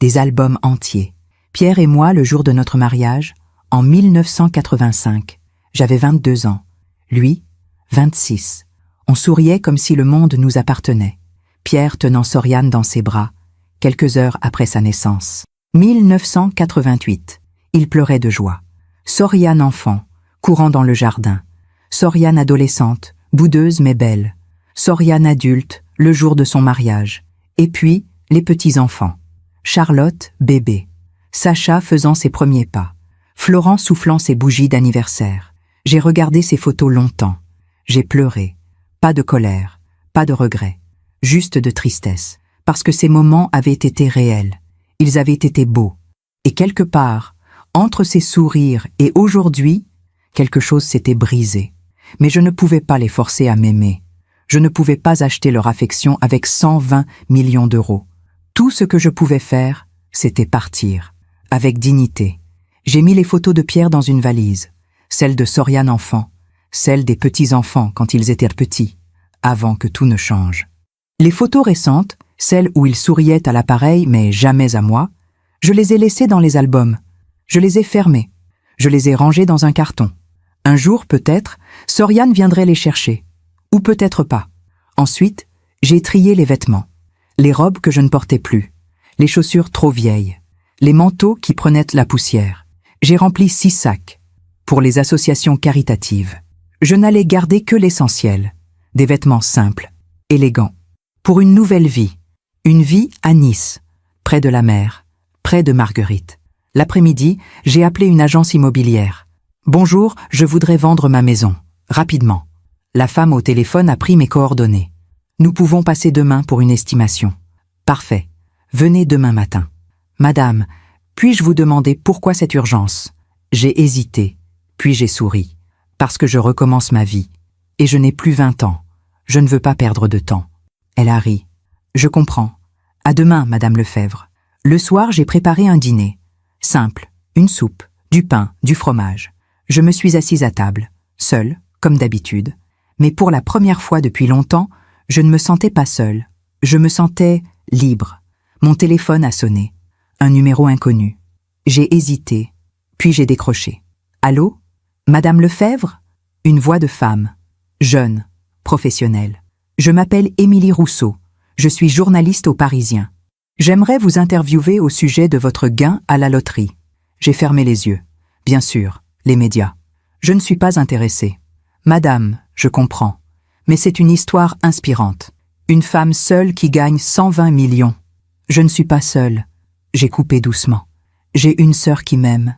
Des albums entiers. Pierre et moi, le jour de notre mariage, en 1985. J'avais 22 ans. Lui, 26. On souriait comme si le monde nous appartenait. Pierre tenant Soriane dans ses bras, quelques heures après sa naissance. 1988. Il pleurait de joie. Soriane enfant, courant dans le jardin. Soriane adolescente, boudeuse mais belle. Soriane adulte, le jour de son mariage. Et puis, les petits-enfants. Charlotte, bébé. Sacha faisant ses premiers pas. Florent soufflant ses bougies d'anniversaire. J'ai regardé ces photos longtemps. J'ai pleuré. Pas de colère, pas de regret. Juste de tristesse. Parce que ces moments avaient été réels. Ils avaient été beaux. Et quelque part, entre ces sourires et aujourd'hui, quelque chose s'était brisé. Mais je ne pouvais pas les forcer à m'aimer. Je ne pouvais pas acheter leur affection avec 120 millions d'euros. Tout ce que je pouvais faire, c'était partir. Avec dignité. J'ai mis les photos de Pierre dans une valise. Celle de Soriane enfant. Celle des petits-enfants quand ils étaient petits. Avant que tout ne change. Les photos récentes, celles où il souriait à l'appareil mais jamais à moi, je les ai laissées dans les albums. Je les ai fermées. Je les ai rangées dans un carton. Un jour, peut-être, Soriane viendrait les chercher. Ou peut-être pas. Ensuite, j'ai trié les vêtements. Les robes que je ne portais plus. Les chaussures trop vieilles. Les manteaux qui prenaient la poussière. J'ai rempli 6 sacs. Pour les associations caritatives. Je n'allais garder que l'essentiel. Des vêtements simples, élégants. Pour une nouvelle vie. Une vie à Nice, près de la mer, près de Marguerite. L'après-midi, j'ai appelé une agence immobilière. « Bonjour, je voudrais vendre ma maison. Rapidement. » La femme au téléphone a pris mes coordonnées. « Nous pouvons passer demain pour une estimation. »« Parfait. Venez demain matin. »« Madame, puis-je vous demander pourquoi cette urgence ?» J'ai hésité, puis j'ai souri. Parce que je recommence ma vie. Et je n'ai plus 20 ans. Je ne veux pas perdre de temps. Elle a ri. « Je comprends. À demain, Madame Lefebvre. » Le soir, j'ai préparé un dîner. Simple, une soupe, du pain, du fromage. Je me suis assise à table, seule, comme d'habitude. Mais pour la première fois depuis longtemps, je ne me sentais pas seule. Je me sentais libre. Mon téléphone a sonné. Un numéro inconnu. J'ai hésité, puis j'ai décroché. « Allô ? Madame Lefebvre ?» Une voix de femme. Jeune, professionnelle. « Je m'appelle Émilie Rousseau. Je suis journaliste au Parisien. J'aimerais vous interviewer au sujet de votre gain à la loterie. » J'ai fermé les yeux. Bien sûr, les médias. Je ne suis pas intéressée. Madame, je comprends. Mais c'est une histoire inspirante. Une femme seule qui gagne 120 millions. Je ne suis pas seule. J'ai coupé doucement. J'ai une sœur qui m'aime.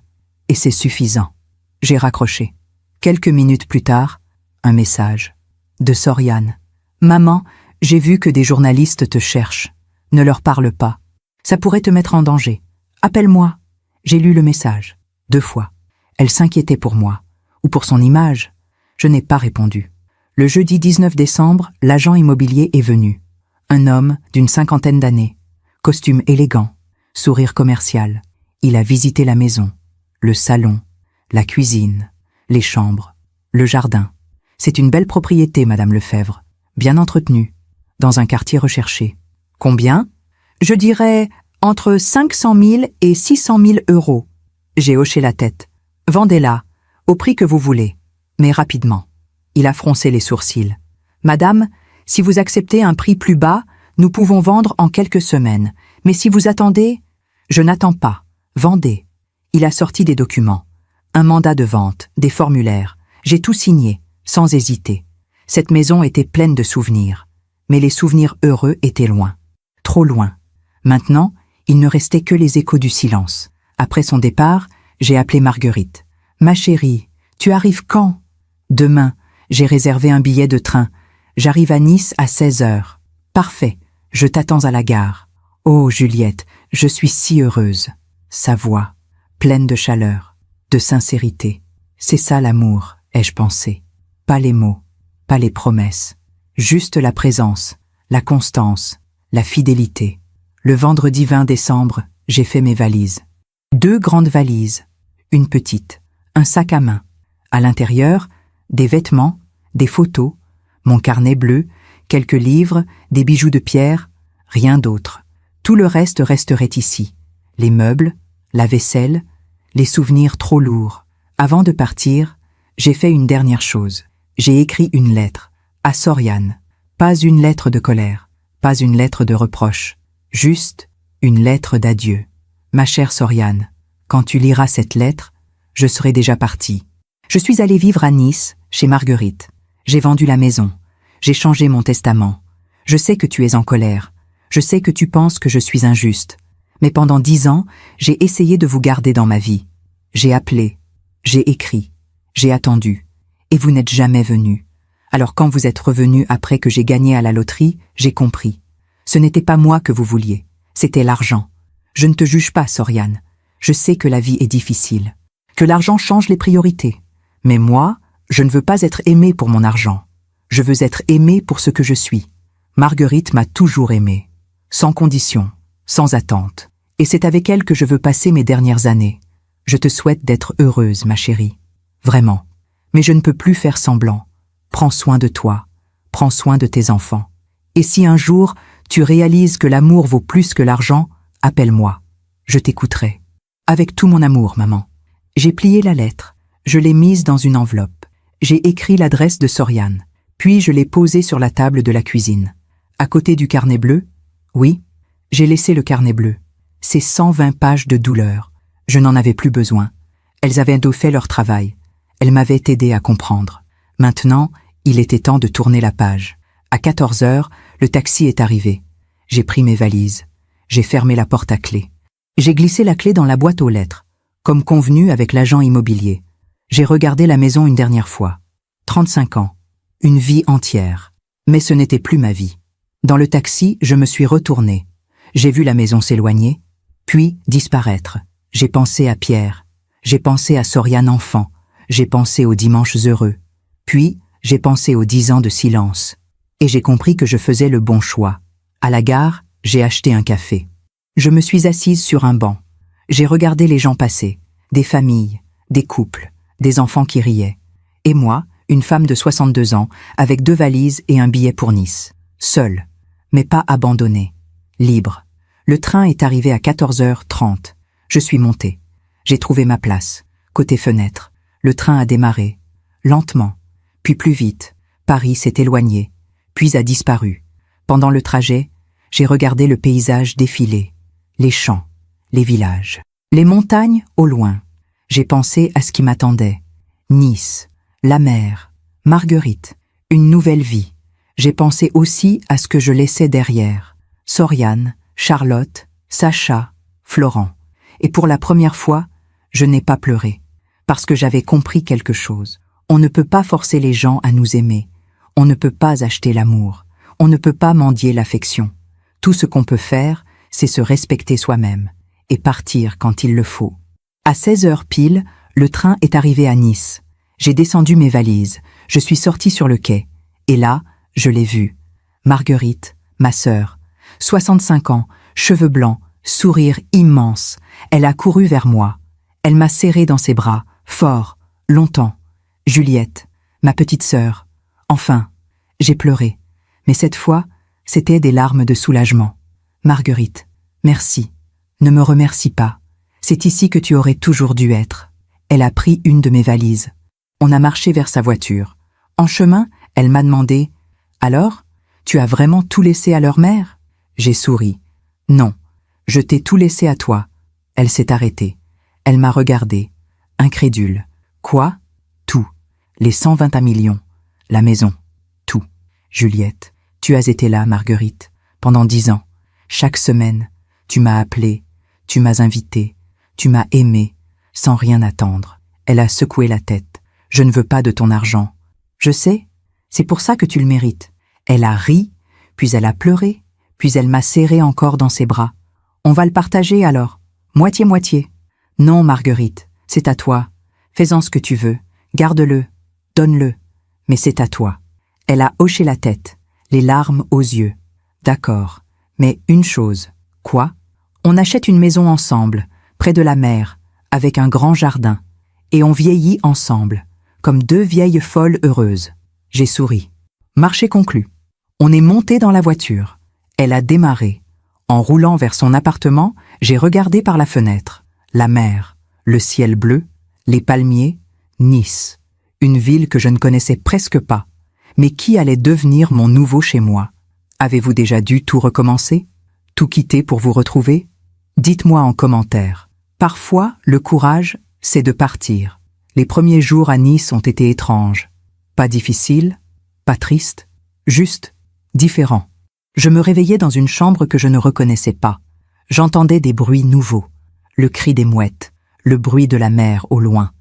Et c'est suffisant. J'ai raccroché. Quelques minutes plus tard, un message. De Soriane. Maman, j'ai vu que des journalistes te cherchent. Ne leur parle pas. Ça pourrait te mettre en danger. Appelle-moi. J'ai lu le message. 2 fois. Elle s'inquiétait pour moi. Ou pour son image. Je n'ai pas répondu. Le jeudi 19 décembre, l'agent immobilier est venu. Un homme d'une 50aine d'années. Costume élégant. Sourire commercial. Il a visité la maison. Le salon. La cuisine. Les chambres. Le jardin. C'est une belle propriété, Madame Lefebvre. Bien entretenue. Dans un quartier recherché. Combien ? Je dirais entre 500 000 et 600 000 euros. J'ai hoché la tête. Vendez-la, au prix que vous voulez, mais rapidement. Il a froncé les sourcils. Madame, si vous acceptez un prix plus bas, nous pouvons vendre en quelques semaines. Mais si vous attendez, je n'attends pas. Vendez. Il a sorti des documents. Un mandat de vente, des formulaires. J'ai tout signé, sans hésiter. Cette maison était pleine de souvenirs. Mais les souvenirs heureux étaient loin. Trop loin. Maintenant, il ne restait que les échos du silence. Après son départ, j'ai appelé Marguerite. « Ma chérie, tu arrives quand ?»« Demain, j'ai réservé un billet de train. J'arrive à Nice à 16h. »« Parfait, je t'attends à la gare. »« Oh, Juliette, je suis si heureuse. » Sa voix, pleine de chaleur, de sincérité. C'est ça l'amour, ai-je pensé. Pas les mots, pas les promesses. Juste la présence, la constance, la fidélité. Le vendredi 20 décembre, j'ai fait mes valises. 2 grandes valises, une petite, un sac à main. À l'intérieur, des vêtements, des photos, mon carnet bleu, quelques livres, des bijoux de pierre, rien d'autre. Tout le reste resterait ici. Les meubles, la vaisselle, les souvenirs trop lourds. Avant de partir, j'ai fait une dernière chose. J'ai écrit une lettre, à Soriane. Pas une lettre de colère, pas une lettre de reproche, juste une lettre d'adieu. Ma chère Soriane, quand tu liras cette lettre, je serai déjà partie. Je suis allée vivre à Nice, chez Marguerite. J'ai vendu la maison. J'ai changé mon testament. Je sais que tu es en colère. Je sais que tu penses que je suis injuste. Mais pendant 10 ans, j'ai essayé de vous garder dans ma vie. J'ai appelé, j'ai écrit, j'ai attendu. Et vous n'êtes jamais venu. Alors quand vous êtes revenu après que j'ai gagné à la loterie, j'ai compris. Ce n'était pas moi que vous vouliez, c'était l'argent. Je ne te juge pas, Soriane. Je sais que la vie est difficile, que l'argent change les priorités. Mais moi, je ne veux pas être aimé pour mon argent. Je veux être aimé pour ce que je suis. Marguerite m'a toujours aimé, sans condition, sans attente. Et c'est avec elle que je veux passer mes dernières années. Je te souhaite d'être heureuse, ma chérie. Vraiment. Mais je ne peux plus faire semblant. Prends soin de toi. Prends soin de tes enfants. Et si un jour, tu réalises que l'amour vaut plus que l'argent, appelle-moi. Je t'écouterai. Avec tout mon amour, maman. J'ai plié la lettre. Je l'ai mise dans une enveloppe. J'ai écrit l'adresse de Soriane. Puis je l'ai posée sur la table de la cuisine. À côté du carnet bleu, oui, j'ai laissé le carnet bleu. Ces 120 pages de douleur. Je n'en avais plus besoin. Elles avaient donc fait leur travail. Elles m'avaient aidé à comprendre. Maintenant, il était temps de tourner la page. À 14 heures, le taxi est arrivé. J'ai pris mes valises. J'ai fermé la porte à clé. J'ai glissé la clé dans la boîte aux lettres, comme convenu avec l'agent immobilier. J'ai regardé la maison une dernière fois. 35 ans. Une vie entière. Mais ce n'était plus ma vie. Dans le taxi, je me suis retournée. J'ai vu la maison s'éloigner, puis disparaître. J'ai pensé à Pierre. J'ai pensé à Soriane enfant. J'ai pensé aux dimanches heureux. Puis, j'ai pensé aux 10 ans de silence. Et j'ai compris que je faisais le bon choix. À la gare, j'ai acheté un café. Je me suis assise sur un banc. J'ai regardé les gens passer. Des familles, des couples, des enfants qui riaient. Et moi, une femme de 62 ans, avec 2 valises et un billet pour Nice. Seule, mais pas abandonnée. Libre. Le train est arrivé à 14h30. Je suis montée. J'ai trouvé ma place, côté fenêtre. Le train a démarré, lentement, puis plus vite. Paris s'est éloigné, puis a disparu. Pendant le trajet, j'ai regardé le paysage défiler, les champs, les villages, les montagnes au loin. J'ai pensé à ce qui m'attendait. Nice, la mer, Marguerite, une nouvelle vie. J'ai pensé aussi à ce que je laissais derrière. Soriane, Charlotte, Sacha, Florent. Et pour la première fois, je n'ai pas pleuré. Parce que j'avais compris quelque chose. On ne peut pas forcer les gens à nous aimer. On ne peut pas acheter l'amour. On ne peut pas mendier l'affection. Tout ce qu'on peut faire, c'est se respecter soi-même et partir quand il le faut. À 16h pile, le train est arrivé à Nice. J'ai descendu mes valises. Je suis sortie sur le quai. Et là, je l'ai vue. Marguerite, ma sœur. 65 ans, cheveux blancs, sourire immense. Elle a couru vers moi. Elle m'a serré dans ses bras, fort, longtemps. Juliette, ma petite sœur. Enfin, j'ai pleuré. Mais cette fois, c'était des larmes de soulagement. Marguerite, merci. Ne me remercie pas. C'est ici que tu aurais toujours dû être. Elle a pris une de mes valises. On a marché vers sa voiture. En chemin, elle m'a demandé « Alors, tu as vraiment tout laissé à leur mère ?» J'ai souri. « Non, je t'ai tout laissé à toi. » Elle s'est arrêtée. Elle m'a regardé, incrédule. « Quoi ? Tout. Les 121 millions. La maison. Tout. Juliette, tu as été là, Marguerite, pendant 10 ans. Chaque semaine, tu m'as appelé, tu m'as invité, tu m'as aimé, sans rien attendre. » Elle a secoué la tête. « Je ne veux pas de ton argent. Je sais, c'est pour ça que tu le mérites. » Elle a ri, puis elle a pleuré, puis elle m'a serré encore dans ses bras. « On va le partager alors, moitié-moitié. »« Non, Marguerite, c'est à toi. Fais-en ce que tu veux, garde-le, donne-le, mais c'est à toi. » Elle a hoché la tête, les larmes aux yeux. « D'accord, mais une chose. »« Quoi ? » ?»« On achète une maison ensemble, près de la mer, avec un grand jardin, et on vieillit ensemble, comme 2 vieilles folles heureuses. » J'ai souri. Marché conclu. On est monté dans la voiture. Elle a démarré. En roulant vers son appartement, j'ai regardé par la fenêtre. La mer, le ciel bleu, les palmiers, Nice, une ville que je ne connaissais presque pas, mais qui allait devenir mon nouveau chez moi. Avez-vous déjà dû tout recommencer? Tout quitter pour vous retrouver? Dites-moi en commentaire. Parfois, le courage, c'est de partir. Les premiers jours à Nice ont été étranges. Pas difficiles, pas tristes, juste différents. Je me réveillais dans une chambre que je ne reconnaissais pas. J'entendais des bruits nouveaux. Le cri des mouettes, le bruit de la mer au loin,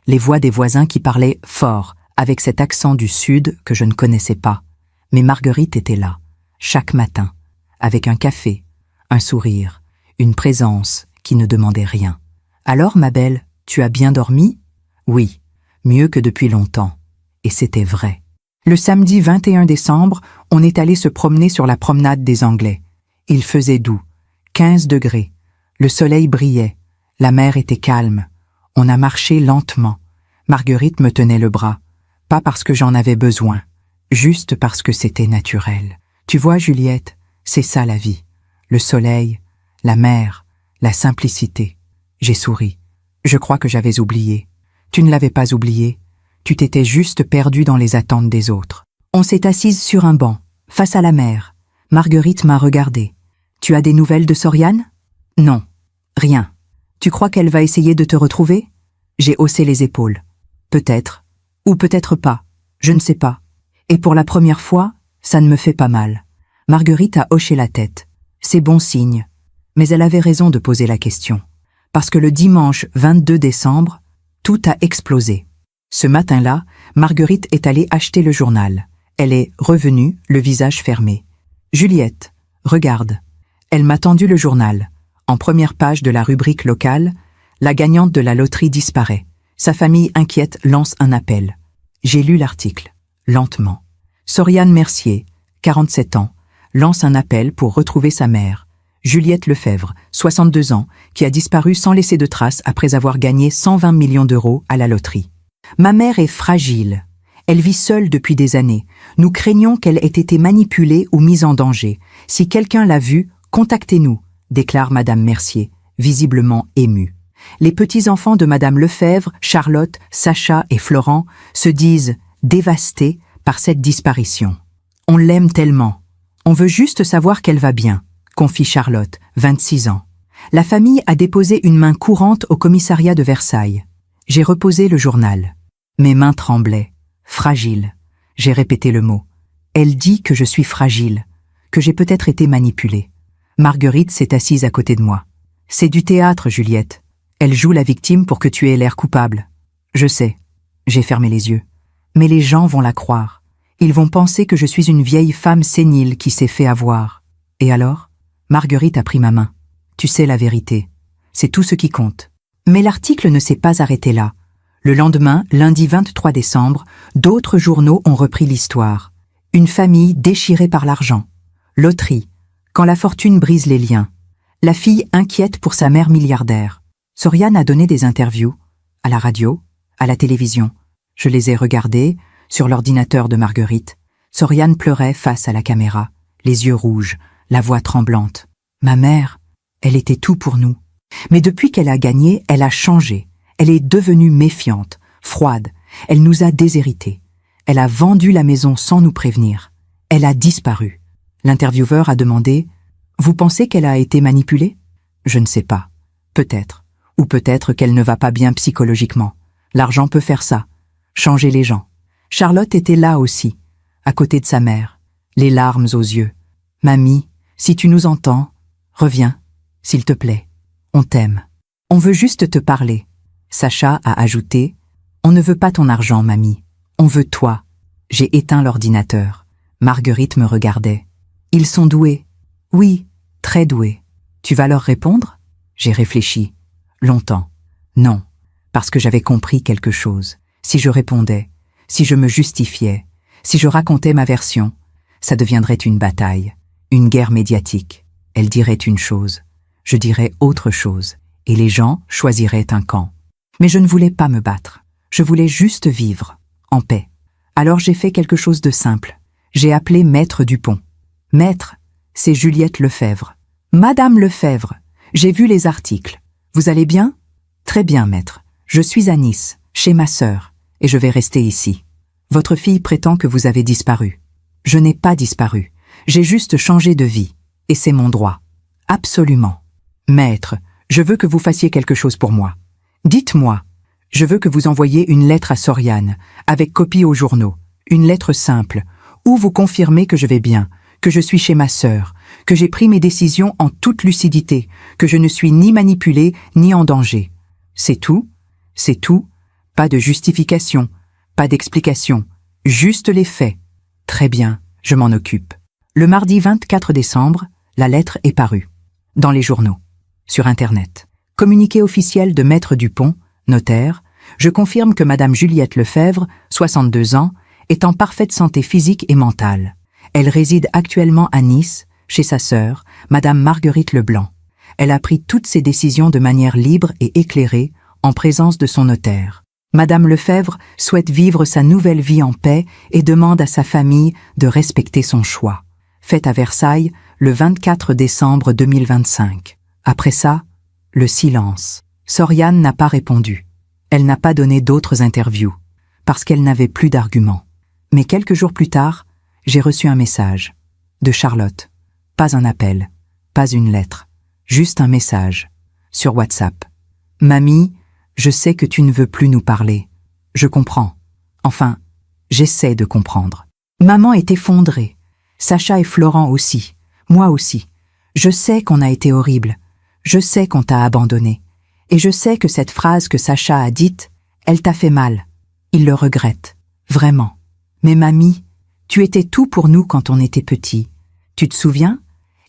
les voix des voisins qui parlaient fort, avec cet accent du sud que je ne connaissais pas. Mais Marguerite était là, chaque matin, avec un café, un sourire, une présence qui ne demandait rien. Alors, ma belle, tu as bien dormi? Oui, mieux que depuis longtemps. Et c'était vrai. Le samedi 21 décembre, on est allé se promener sur la promenade des Anglais. Il faisait doux, 15 degrés. Le soleil brillait, la mer était calme. On a marché lentement. Marguerite me tenait le bras, pas parce que j'en avais besoin, juste parce que c'était naturel. Tu vois, Juliette, c'est ça la vie. Le soleil, la mer, la simplicité. J'ai souri. Je crois que j'avais oublié. Tu ne l'avais pas oublié. Tu t'étais juste perdue dans les attentes des autres. On s'est assise sur un banc, face à la mer. Marguerite m'a regardée. Tu as des nouvelles de Soriane? Non, rien. Tu crois qu'elle va essayer de te retrouver? J'ai haussé les épaules. Peut-être, ou peut-être pas, je ne sais pas. Et pour la première fois, ça ne me fait pas mal. Marguerite a hoché la tête. C'est bon signe. Mais elle avait raison de poser la question. Parce que le dimanche 22 décembre, tout a explosé. Ce matin-là, Marguerite est allée acheter le journal. Elle est revenue, le visage fermé. « Juliette, regarde. » Elle m'a tendu le journal. En première page de la rubrique locale, la gagnante de la loterie disparaît. Sa famille inquiète lance un appel. J'ai lu l'article, lentement. Soriane Mercier, 47 ans, lance un appel pour retrouver sa mère. Juliette Lefebvre, 62 ans, qui a disparu sans laisser de traces après avoir gagné 120 millions d'euros à la loterie. Ma mère est fragile. Elle vit seule depuis des années. Nous craignons qu'elle ait été manipulée ou mise en danger. Si quelqu'un l'a vue, contactez-nous, déclare Madame Mercier, visiblement émue. Les petits-enfants de Madame Lefebvre, Charlotte, Sacha et Florent se disent dévastés par cette disparition. On l'aime tellement. On veut juste savoir qu'elle va bien, confie Charlotte, 26 ans. La famille a déposé une main courante au commissariat de Versailles. J'ai reposé le journal. Mes mains tremblaient. Fragile. J'ai répété le mot. Elle dit que je suis fragile, que j'ai peut-être été manipulée. Marguerite s'est assise à côté de moi. C'est du théâtre, Juliette. Elle joue la victime pour que tu aies l'air coupable. Je sais. J'ai fermé les yeux. Mais les gens vont la croire. Ils vont penser que je suis une vieille femme sénile qui s'est fait avoir. Et alors? Marguerite a pris ma main. Tu sais la vérité. C'est tout ce qui compte. Mais l'article ne s'est pas arrêté là. Le lendemain, lundi 23 décembre, d'autres journaux ont repris l'histoire. Une famille déchirée par l'argent. Loterie. Quand la fortune brise les liens. La fille inquiète pour sa mère milliardaire. Soriane a donné des interviews. À la radio, à la télévision. Je les ai regardées, sur l'ordinateur de Marguerite. Soriane pleurait face à la caméra, les yeux rouges, la voix tremblante. Ma mère, elle était tout pour nous. Mais depuis qu'elle a gagné, elle a changé. Elle est devenue méfiante, froide. Elle nous a déshérités. Elle a vendu la maison sans nous prévenir. Elle a disparu. L'intervieweur a demandé « Vous pensez qu'elle a été manipulée ?» Je ne sais pas. Peut-être. Ou peut-être qu'elle ne va pas bien psychologiquement. L'argent peut faire ça. Changer les gens. Charlotte était là aussi, à côté de sa mère, les larmes aux yeux. « Mamie, si tu nous entends, reviens, s'il te plaît. On t'aime. On veut juste te parler. » Sacha a ajouté « On ne veut pas ton argent, mamie. On veut toi. » J'ai éteint l'ordinateur. Marguerite me regardait. « Ils sont doués. »« Oui, très doués. »« Tu vas leur répondre ?» J'ai réfléchi. Longtemps. Non, parce que j'avais compris quelque chose. Si je répondais, si je me justifiais, si je racontais ma version, ça deviendrait une bataille, une guerre médiatique. Elle dirait une chose, je dirais autre chose, et les gens choisiraient un camp. Mais je ne voulais pas me battre. Je voulais juste vivre, en paix. Alors j'ai fait quelque chose de simple. J'ai appelé Maître Dupont. Maître, c'est Juliette Lefebvre. Madame Lefebvre, j'ai vu les articles. Vous allez bien? Très bien, maître. Je suis à Nice, chez ma sœur. et je vais rester ici. Votre fille prétend que vous avez disparu. Je n'ai pas disparu. J'ai juste changé de vie. Et c'est mon droit. Absolument. Maître, je veux que vous fassiez quelque chose pour moi. Dites-moi. Je veux que vous envoyiez une lettre à Soriane, avec copie aux journaux. Une lettre simple, où vous confirmez que je vais bien, que je suis chez ma sœur, que j'ai pris mes décisions en toute lucidité, que je ne suis ni manipulée ni en danger. C'est tout. C'est tout. Pas de justification, pas d'explication. Juste les faits. Très bien, je m'en occupe. Le mardi 24 décembre, la lettre est parue. Dans les journaux. Sur Internet. Communiqué officiel de Maître Dupont, notaire, je confirme que Madame Juliette Lefebvre, 62 ans, est en parfaite santé physique et mentale. Elle réside actuellement à Nice, chez sa sœur, Madame Marguerite Leblanc. Elle a pris toutes ses décisions de manière libre et éclairée, en présence de son notaire. Madame Lefebvre souhaite vivre sa nouvelle vie en paix et demande à sa famille de respecter son choix. Fait à Versailles, le 24 décembre 2025. Après ça, le silence. Soriane n'a pas répondu. Elle n'a pas donné d'autres interviews, parce qu'elle n'avait plus d'arguments. Mais quelques jours plus tard, j'ai reçu un message. De Charlotte. Pas un appel, pas une lettre, juste un message. Sur WhatsApp. Mamie, je sais que tu ne veux plus nous parler. Je comprends. Enfin, j'essaie de comprendre. Maman est effondrée. Sacha et Florent aussi. Moi aussi. Je sais qu'on a été horrible. Je sais qu'on t'a abandonné. Et je sais que cette phrase que Sacha a dite, elle t'a fait mal. Il le regrette. Vraiment. Mais mamie, tu étais tout pour nous quand on était petits. Tu te souviens?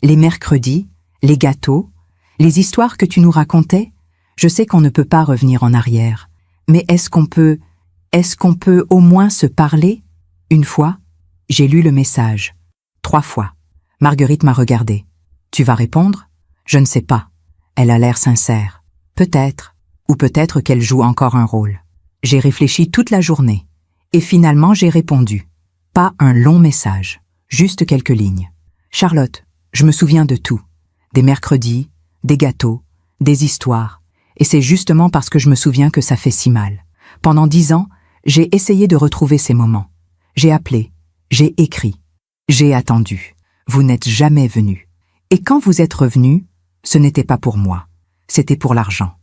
Les mercredis, les gâteaux, les histoires que tu nous racontais? Je sais qu'on ne peut pas revenir en arrière. Mais est-ce qu'on peut au moins se parler? Une fois, j'ai lu le message. 3 fois. Marguerite m'a regardé. Tu vas répondre? Je ne sais pas. Elle a l'air sincère. Peut-être. Ou peut-être qu'elle joue encore un rôle. J'ai réfléchi toute la journée. Et finalement, j'ai répondu. Pas un long message. Juste quelques lignes. Charlotte, je me souviens de tout. Des mercredis, des gâteaux, des histoires. Et c'est justement parce que je me souviens que ça fait si mal. Pendant 10 ans, j'ai essayé de retrouver ces moments. J'ai appelé. J'ai écrit. J'ai attendu. Vous n'êtes jamais venu. Et quand vous êtes revenu, ce n'était pas pour moi. C'était pour l'argent.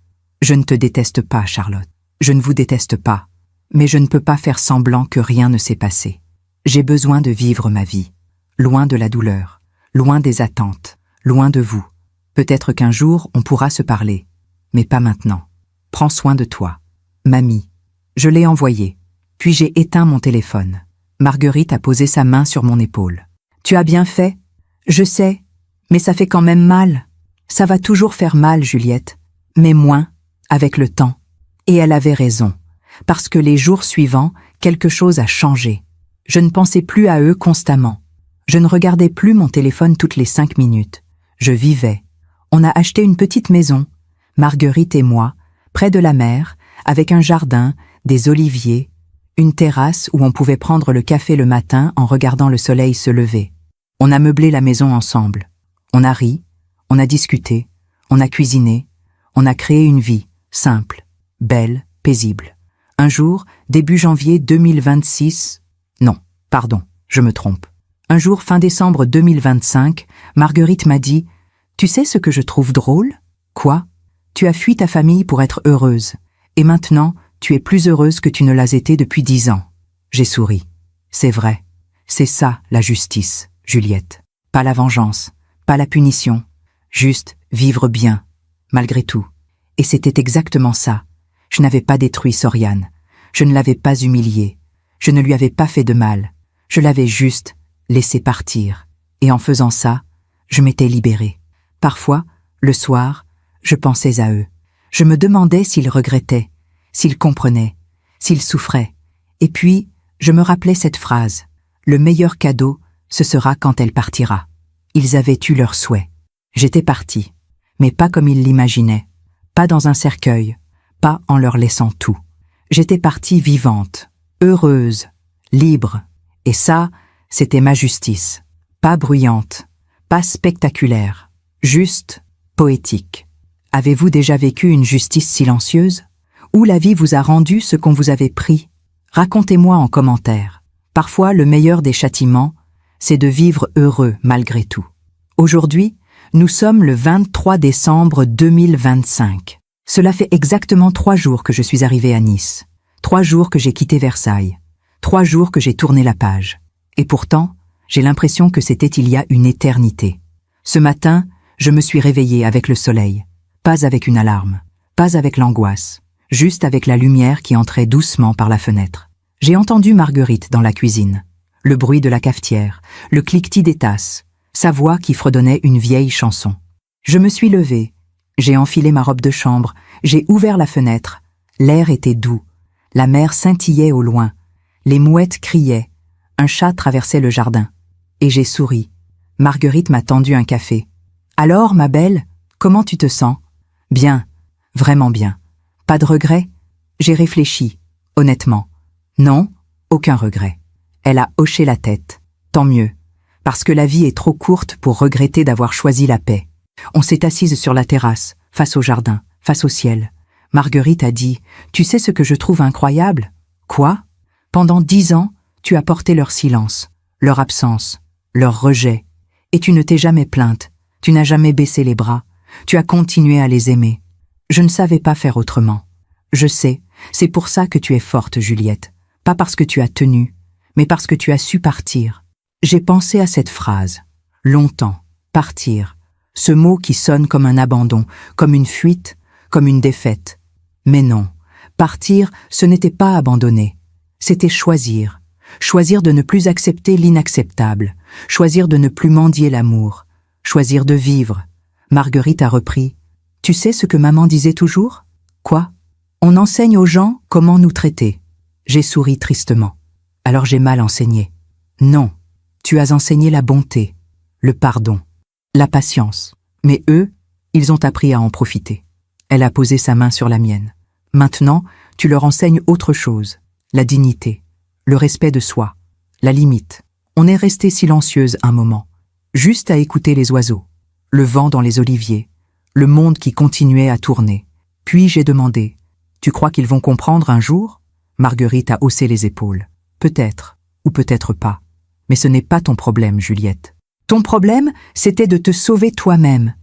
Je ne te déteste pas, Charlotte. Je ne vous déteste pas. Mais je ne peux pas faire semblant que rien ne s'est passé. J'ai besoin de vivre ma vie. Loin de la douleur. Loin des attentes. Loin de vous. Peut-être qu'un jour, on pourra se parler. Mais pas maintenant. Prends soin de toi. Mamie. Je l'ai envoyé. Puis j'ai éteint mon téléphone. Marguerite a posé sa main sur mon épaule. Tu as bien fait? Je sais. Mais ça fait quand même mal. Ça va toujours faire mal, Juliette. Mais moins, avec le temps. Et elle avait raison. Parce que les jours suivants, quelque chose a changé. Je ne pensais plus à eux constamment. Je ne regardais plus mon téléphone toutes les 5 minutes. Je vivais. On a acheté une petite maison, Marguerite et moi, près de la mer, avec un jardin, des oliviers, une terrasse où on pouvait prendre le café le matin en regardant le soleil se lever. On a meublé la maison ensemble. On a ri, on a discuté, on a cuisiné, on a créé une vie, simple, belle, paisible. Un jour, début janvier 2026... Non, pardon, je me trompe. Un jour, fin décembre 2025, Marguerite m'a dit « Tu sais ce que je trouve drôle? Quoi? Tu as fui ta famille pour être heureuse. Et maintenant, tu es plus heureuse que tu ne l'as été depuis 10 ans. » J'ai souri. C'est vrai. C'est ça, la justice, Juliette. Pas la vengeance, pas la punition. Juste vivre bien, malgré tout. Et c'était exactement ça. Je n'avais pas détruit Soriane. Je ne l'avais pas humiliée. Je ne lui avais pas fait de mal. Je l'avais juste laissé partir. Et en faisant ça, je m'étais libérée. Parfois, le soir, je pensais à eux. Je me demandais s'ils regrettaient, s'ils comprenaient, s'ils souffraient. Et puis, je me rappelais cette phrase. Le meilleur cadeau, ce sera quand elle partira. Ils avaient eu leur souhait. J'étais partie, mais pas comme ils l'imaginaient. Pas dans un cercueil, pas en leur laissant tout. J'étais partie vivante, heureuse, libre. Et ça, c'était ma justice. Pas bruyante, pas spectaculaire, juste poétique. Avez-vous déjà vécu une justice silencieuse? Où la vie vous a rendu ce qu'on vous avait pris? Racontez-moi en commentaire. Parfois, le meilleur des châtiments, c'est de vivre heureux malgré tout. Aujourd'hui, nous sommes le 23 décembre 2025. Cela fait exactement 3 jours que je suis arrivée à Nice. 3 jours que j'ai quitté Versailles. 3 jours que j'ai tourné la page. Et pourtant, j'ai l'impression que c'était il y a une éternité. Ce matin, je me suis réveillée avec le soleil. Pas avec une alarme. Pas avec l'angoisse. Juste avec la lumière qui entrait doucement par la fenêtre. J'ai entendu Marguerite dans la cuisine. Le bruit de la cafetière, le cliquetis des tasses, sa voix qui fredonnait une vieille chanson. Je me suis levée, j'ai enfilé ma robe de chambre, j'ai ouvert la fenêtre. L'air était doux, la mer scintillait au loin, les mouettes criaient, un chat traversait le jardin. Et j'ai souri. Marguerite m'a tendu un café. « Alors, ma belle, comment tu te sens ?»« Bien, vraiment bien. Pas de regret ?» J'ai réfléchi, honnêtement. Non, aucun regret. Elle a hoché la tête. Tant mieux, parce que la vie est trop courte pour regretter d'avoir choisi la paix. On s'est assise sur la terrasse, face au jardin, face au ciel. Marguerite a dit « Tu sais ce que je trouve incroyable ?»« Quoi ?» Pendant 10 ans, tu as porté leur silence, leur absence, leur rejet. Et tu ne t'es jamais plainte, tu n'as jamais baissé les bras, tu as continué à les aimer. Je ne savais pas faire autrement. Je sais, c'est pour ça que tu es forte, Juliette. Pas parce que tu as tenu, mais parce que tu as su partir. J'ai pensé à cette phrase. Longtemps. Partir. Ce mot qui sonne comme un abandon, comme une fuite, comme une défaite. Mais non. Partir, ce n'était pas abandonner. C'était choisir. Choisir de ne plus accepter l'inacceptable. Choisir de ne plus mendier l'amour. Choisir de vivre. Marguerite a repris. Tu sais ce que maman disait toujours ? Quoi ? On enseigne aux gens comment nous traiter. J'ai souri tristement. Alors j'ai mal enseigné. Non, tu as enseigné la bonté, le pardon, la patience. Mais eux, ils ont appris à en profiter. Elle a posé sa main sur la mienne. Maintenant, tu leur enseignes autre chose. La dignité, le respect de soi, la limite. On est resté silencieuse un moment, juste à écouter les oiseaux, le vent dans les oliviers, le monde qui continuait à tourner. Puis j'ai demandé, « Tu crois qu'ils vont comprendre un jour ?» Marguerite a haussé les épaules. Peut-être, ou peut-être pas. Mais ce n'est pas ton problème, Juliette. Ton problème, c'était de te sauver toi-même.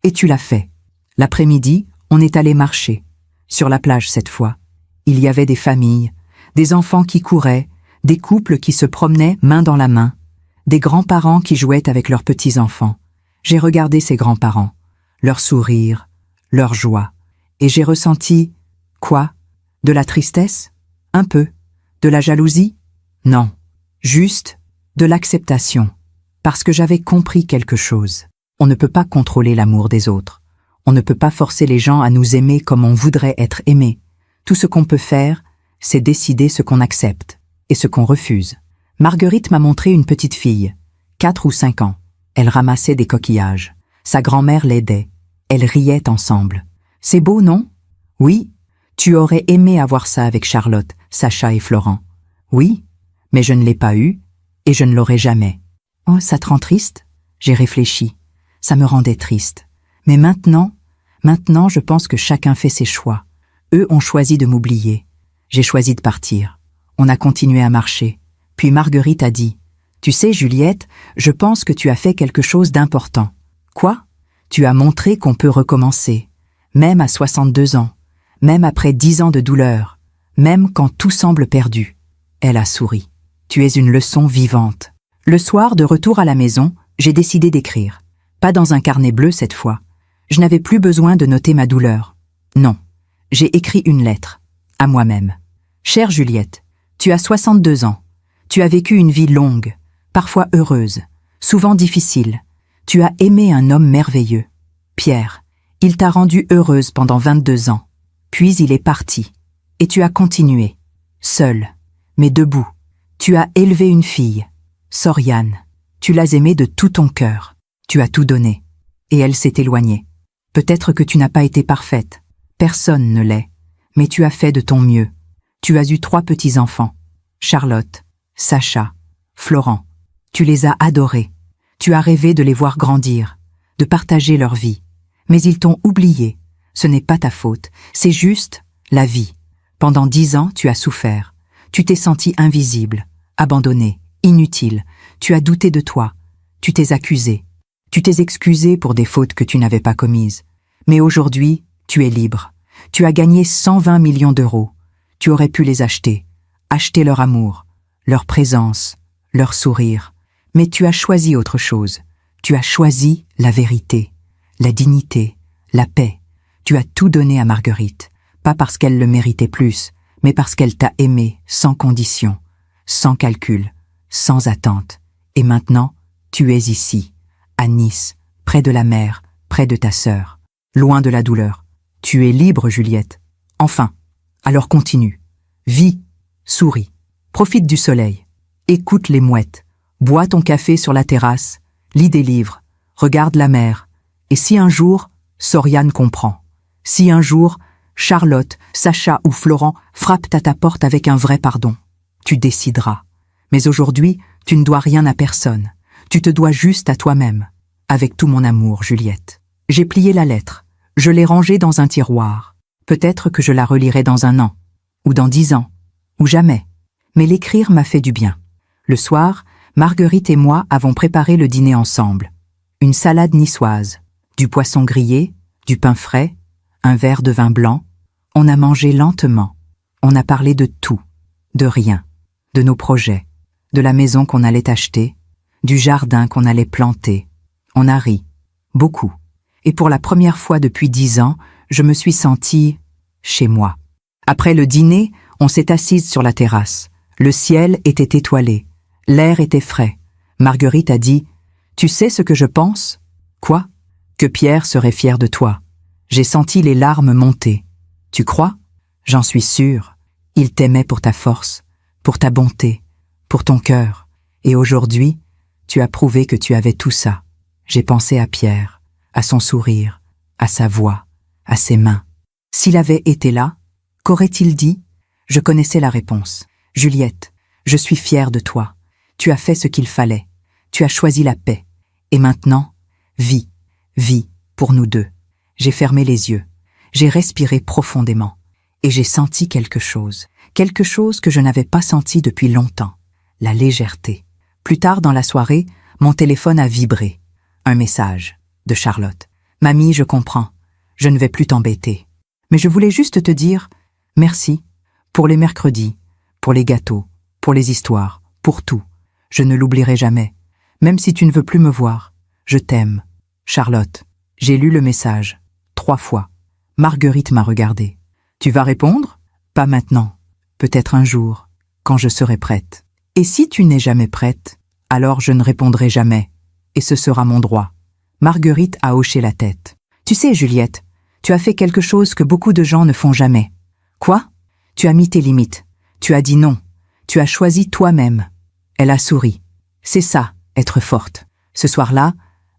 Et tu l'as fait. L'après-midi, on est allé marcher. Sur la plage cette fois. Il y avait des familles, des enfants qui couraient, des couples qui se promenaient main dans la main, des grands-parents qui jouaient avec leurs petits-enfants. J'ai regardé ces grands-parents, leur sourire, leur joie. Et j'ai ressenti, quoi ? De la tristesse ? Un peu. De la jalousie ? Non. Juste de l'acceptation. Parce que j'avais compris quelque chose. On ne peut pas contrôler l'amour des autres. On ne peut pas forcer les gens à nous aimer comme on voudrait être aimé. Tout ce qu'on peut faire, c'est décider ce qu'on accepte et ce qu'on refuse. Marguerite m'a montré une petite fille, 4 ou 5 ans. Elle ramassait des coquillages. Sa grand-mère l'aidait. Elles riaient ensemble. C'est beau, non ? Oui. Tu aurais aimé avoir ça avec Charlotte, Sacha et Florent. Oui, mais je ne l'ai pas eu et je ne l'aurai jamais. Oh, ça te rend triste ? J'ai réfléchi. Ça me rendait triste. Mais maintenant, je pense que chacun fait ses choix. Eux ont choisi de m'oublier. J'ai choisi de partir. On a continué à marcher. Puis Marguerite a dit « Tu sais, Juliette, je pense que tu as fait quelque chose d'important. » Quoi ? Tu as montré qu'on peut recommencer, même à 62 ans, même après 10 ans de douleur, même quand tout semble perdu. Elle a souri. Tu es une leçon vivante. Le soir, de retour à la maison, j'ai décidé d'écrire. Pas dans un carnet bleu cette fois. Je n'avais plus besoin de noter ma douleur. Non, j'ai écrit une lettre, à moi-même. Chère Juliette, tu as 62 ans. Tu as vécu une vie longue, parfois heureuse, souvent difficile. Tu as aimé un homme merveilleux. Pierre, il t'a rendue heureuse pendant 22 ans. Puis il est parti. Et tu as continué. Seule, mais debout. Tu as élevé une fille. Soriane. Tu l'as aimée de tout ton cœur. Tu as tout donné. Et elle s'est éloignée. Peut-être que tu n'as pas été parfaite. Personne ne l'est. Mais tu as fait de ton mieux. Tu as eu 3 petits-enfants. Charlotte, Sacha, Florent. Tu les as adorés. Tu as rêvé de les voir grandir, de partager leur vie. Mais ils t'ont oublié. Ce n'est pas ta faute. C'est juste la vie. Pendant 10 ans, tu as souffert. Tu t'es senti invisible, abandonné, inutile. Tu as douté de toi. Tu t'es accusé. Tu t'es excusé pour des fautes que tu n'avais pas commises. Mais aujourd'hui, tu es libre. Tu as gagné 120 millions d'euros. Tu aurais pu les acheter. Acheter leur amour, leur présence, leur sourire. Mais tu as choisi autre chose. Tu as choisi la vérité, la dignité, la paix. Tu as tout donné à Marguerite, pas parce qu'elle le méritait plus, mais parce qu'elle t'a aimé sans condition, sans calcul, sans attente. Et maintenant, tu es ici, à Nice, près de la mer, près de ta sœur, loin de la douleur. Tu es libre, Juliette. Enfin, alors continue. Vis, souris, profite du soleil, écoute les mouettes, bois ton café sur la terrasse, lis des livres, regarde la mer. Et si un jour, Soriane comprend, si un jour, Charlotte, Sacha ou Florent frappent à ta porte avec un vrai pardon, tu décideras. Mais aujourd'hui, tu ne dois rien à personne. Tu te dois juste à toi-même. Avec tout mon amour, Juliette. J'ai plié la lettre. Je l'ai rangée dans un tiroir. Peut-être que je la relirai dans 1 an, ou dans 10 ans, ou jamais. Mais l'écrire m'a fait du bien. Le soir, Marguerite et moi avons préparé le dîner ensemble. Une salade niçoise, du poisson grillé, du pain frais, un verre de vin blanc. On a mangé lentement. On a parlé de tout, de rien, de nos projets, de la maison qu'on allait acheter, du jardin qu'on allait planter. On a ri, beaucoup. Et pour la première fois depuis 10 ans, je me suis sentie chez moi. Après le dîner, on s'est assise sur la terrasse. Le ciel était étoilé. L'air était frais. Marguerite a dit « Tu sais ce que je pense ?»« Quoi ?»« Que Pierre serait fier de toi. » J'ai senti les larmes monter. « Tu crois ?»« J'en suis sûre. Il t'aimait pour ta force, pour ta bonté, pour ton cœur. Et aujourd'hui, tu as prouvé que tu avais tout ça. J'ai pensé à Pierre, à son sourire, à sa voix, à ses mains. S'il avait été là, qu'aurait-il dit ? Je connaissais la réponse. « Juliette, je suis fière de toi. Tu as fait ce qu'il fallait. Tu as choisi la paix. Et maintenant, vis, vis, pour nous deux. » J'ai fermé les yeux. J'ai respiré profondément. Et j'ai senti quelque chose que je n'avais pas senti depuis longtemps. La légèreté. Plus tard dans la soirée, mon téléphone a vibré. Un message de Charlotte. « Mamie, je comprends. Je ne vais plus t'embêter. Mais je voulais juste te dire merci pour les mercredis, pour les gâteaux, pour les histoires, pour tout. Je ne l'oublierai jamais. Même si tu ne veux plus me voir. Je t'aime. Charlotte. » J'ai lu le message. 3 fois. Marguerite m'a regardé. « Tu vas répondre ? Pas maintenant. Peut-être un jour, quand je serai prête. Et si tu n'es jamais prête, alors je ne répondrai jamais. Et ce sera mon droit. » Marguerite a hoché la tête. « Tu sais, Juliette, tu as fait quelque chose que beaucoup de gens ne font jamais. »« Quoi ? » ?»« Tu as mis tes limites. Tu as dit non. Tu as choisi toi-même. » Elle a souri. « C'est ça, être forte. » Ce soir-là,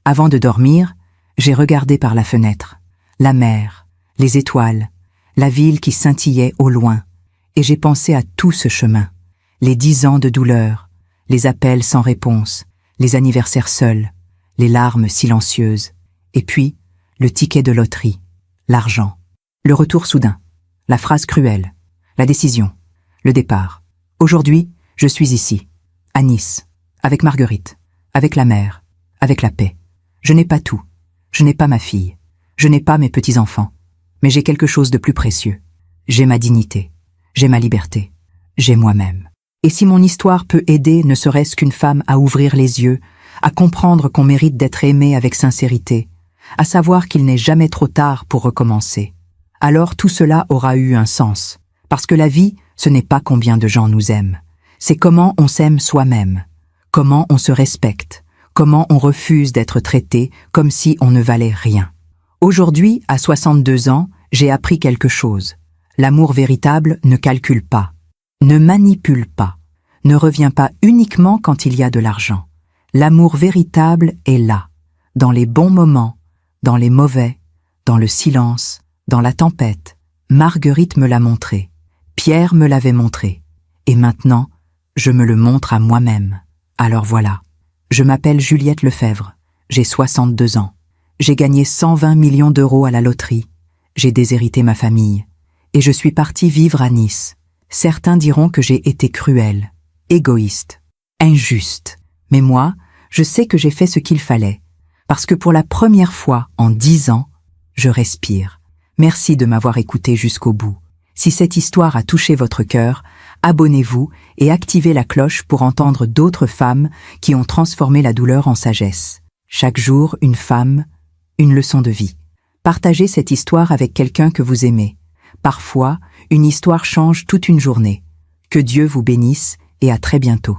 avant de dormir, j'ai regardé par la fenêtre. La mer, les étoiles, la ville qui scintillait au loin. Et j'ai pensé à tout ce chemin. Les 10 ans de douleur, les appels sans réponse, les anniversaires seuls, les larmes silencieuses. Et puis, le ticket de loterie, l'argent, le retour soudain, la phrase cruelle, la décision, le départ. Aujourd'hui, je suis ici, à Nice, avec Marguerite, avec la mer, avec la paix. Je n'ai pas tout. Je n'ai pas ma fille. Je n'ai pas mes petits-enfants. Mais j'ai quelque chose de plus précieux. J'ai ma dignité. J'ai ma liberté. J'ai moi-même. Et si mon histoire peut aider ne serait-ce qu'une femme à ouvrir les yeux, à comprendre qu'on mérite d'être aimé avec sincérité, à savoir qu'il n'est jamais trop tard pour recommencer, alors tout cela aura eu un sens. Parce que la vie, ce n'est pas combien de gens nous aiment. C'est comment on s'aime soi-même, comment on se respecte, comment on refuse d'être traité comme si on ne valait rien. Aujourd'hui, à 62 ans, j'ai appris quelque chose. L'amour véritable ne calcule pas, ne manipule pas, ne revient pas uniquement quand il y a de l'argent. L'amour véritable est là, dans les bons moments, dans les mauvais, dans le silence, dans la tempête. Marguerite me l'a montré, Pierre me l'avait montré, et maintenant, je me le montre à moi-même. Alors voilà, je m'appelle Juliette Lefebvre, j'ai 62 ans. J'ai gagné 120 millions d'euros à la loterie, j'ai déshérité ma famille, et je suis partie vivre à Nice. Certains diront que j'ai été cruelle, égoïste, injuste. Mais moi, je sais que j'ai fait ce qu'il fallait. Parce que pour la première fois en 10 ans, je respire. Merci de m'avoir écouté jusqu'au bout. Si cette histoire a touché votre cœur, abonnez-vous et activez la cloche pour entendre d'autres femmes qui ont transformé la douleur en sagesse. Chaque jour, une femme, une leçon de vie. Partagez cette histoire avec quelqu'un que vous aimez. Parfois, une histoire change toute une journée. Que Dieu vous bénisse et à très bientôt.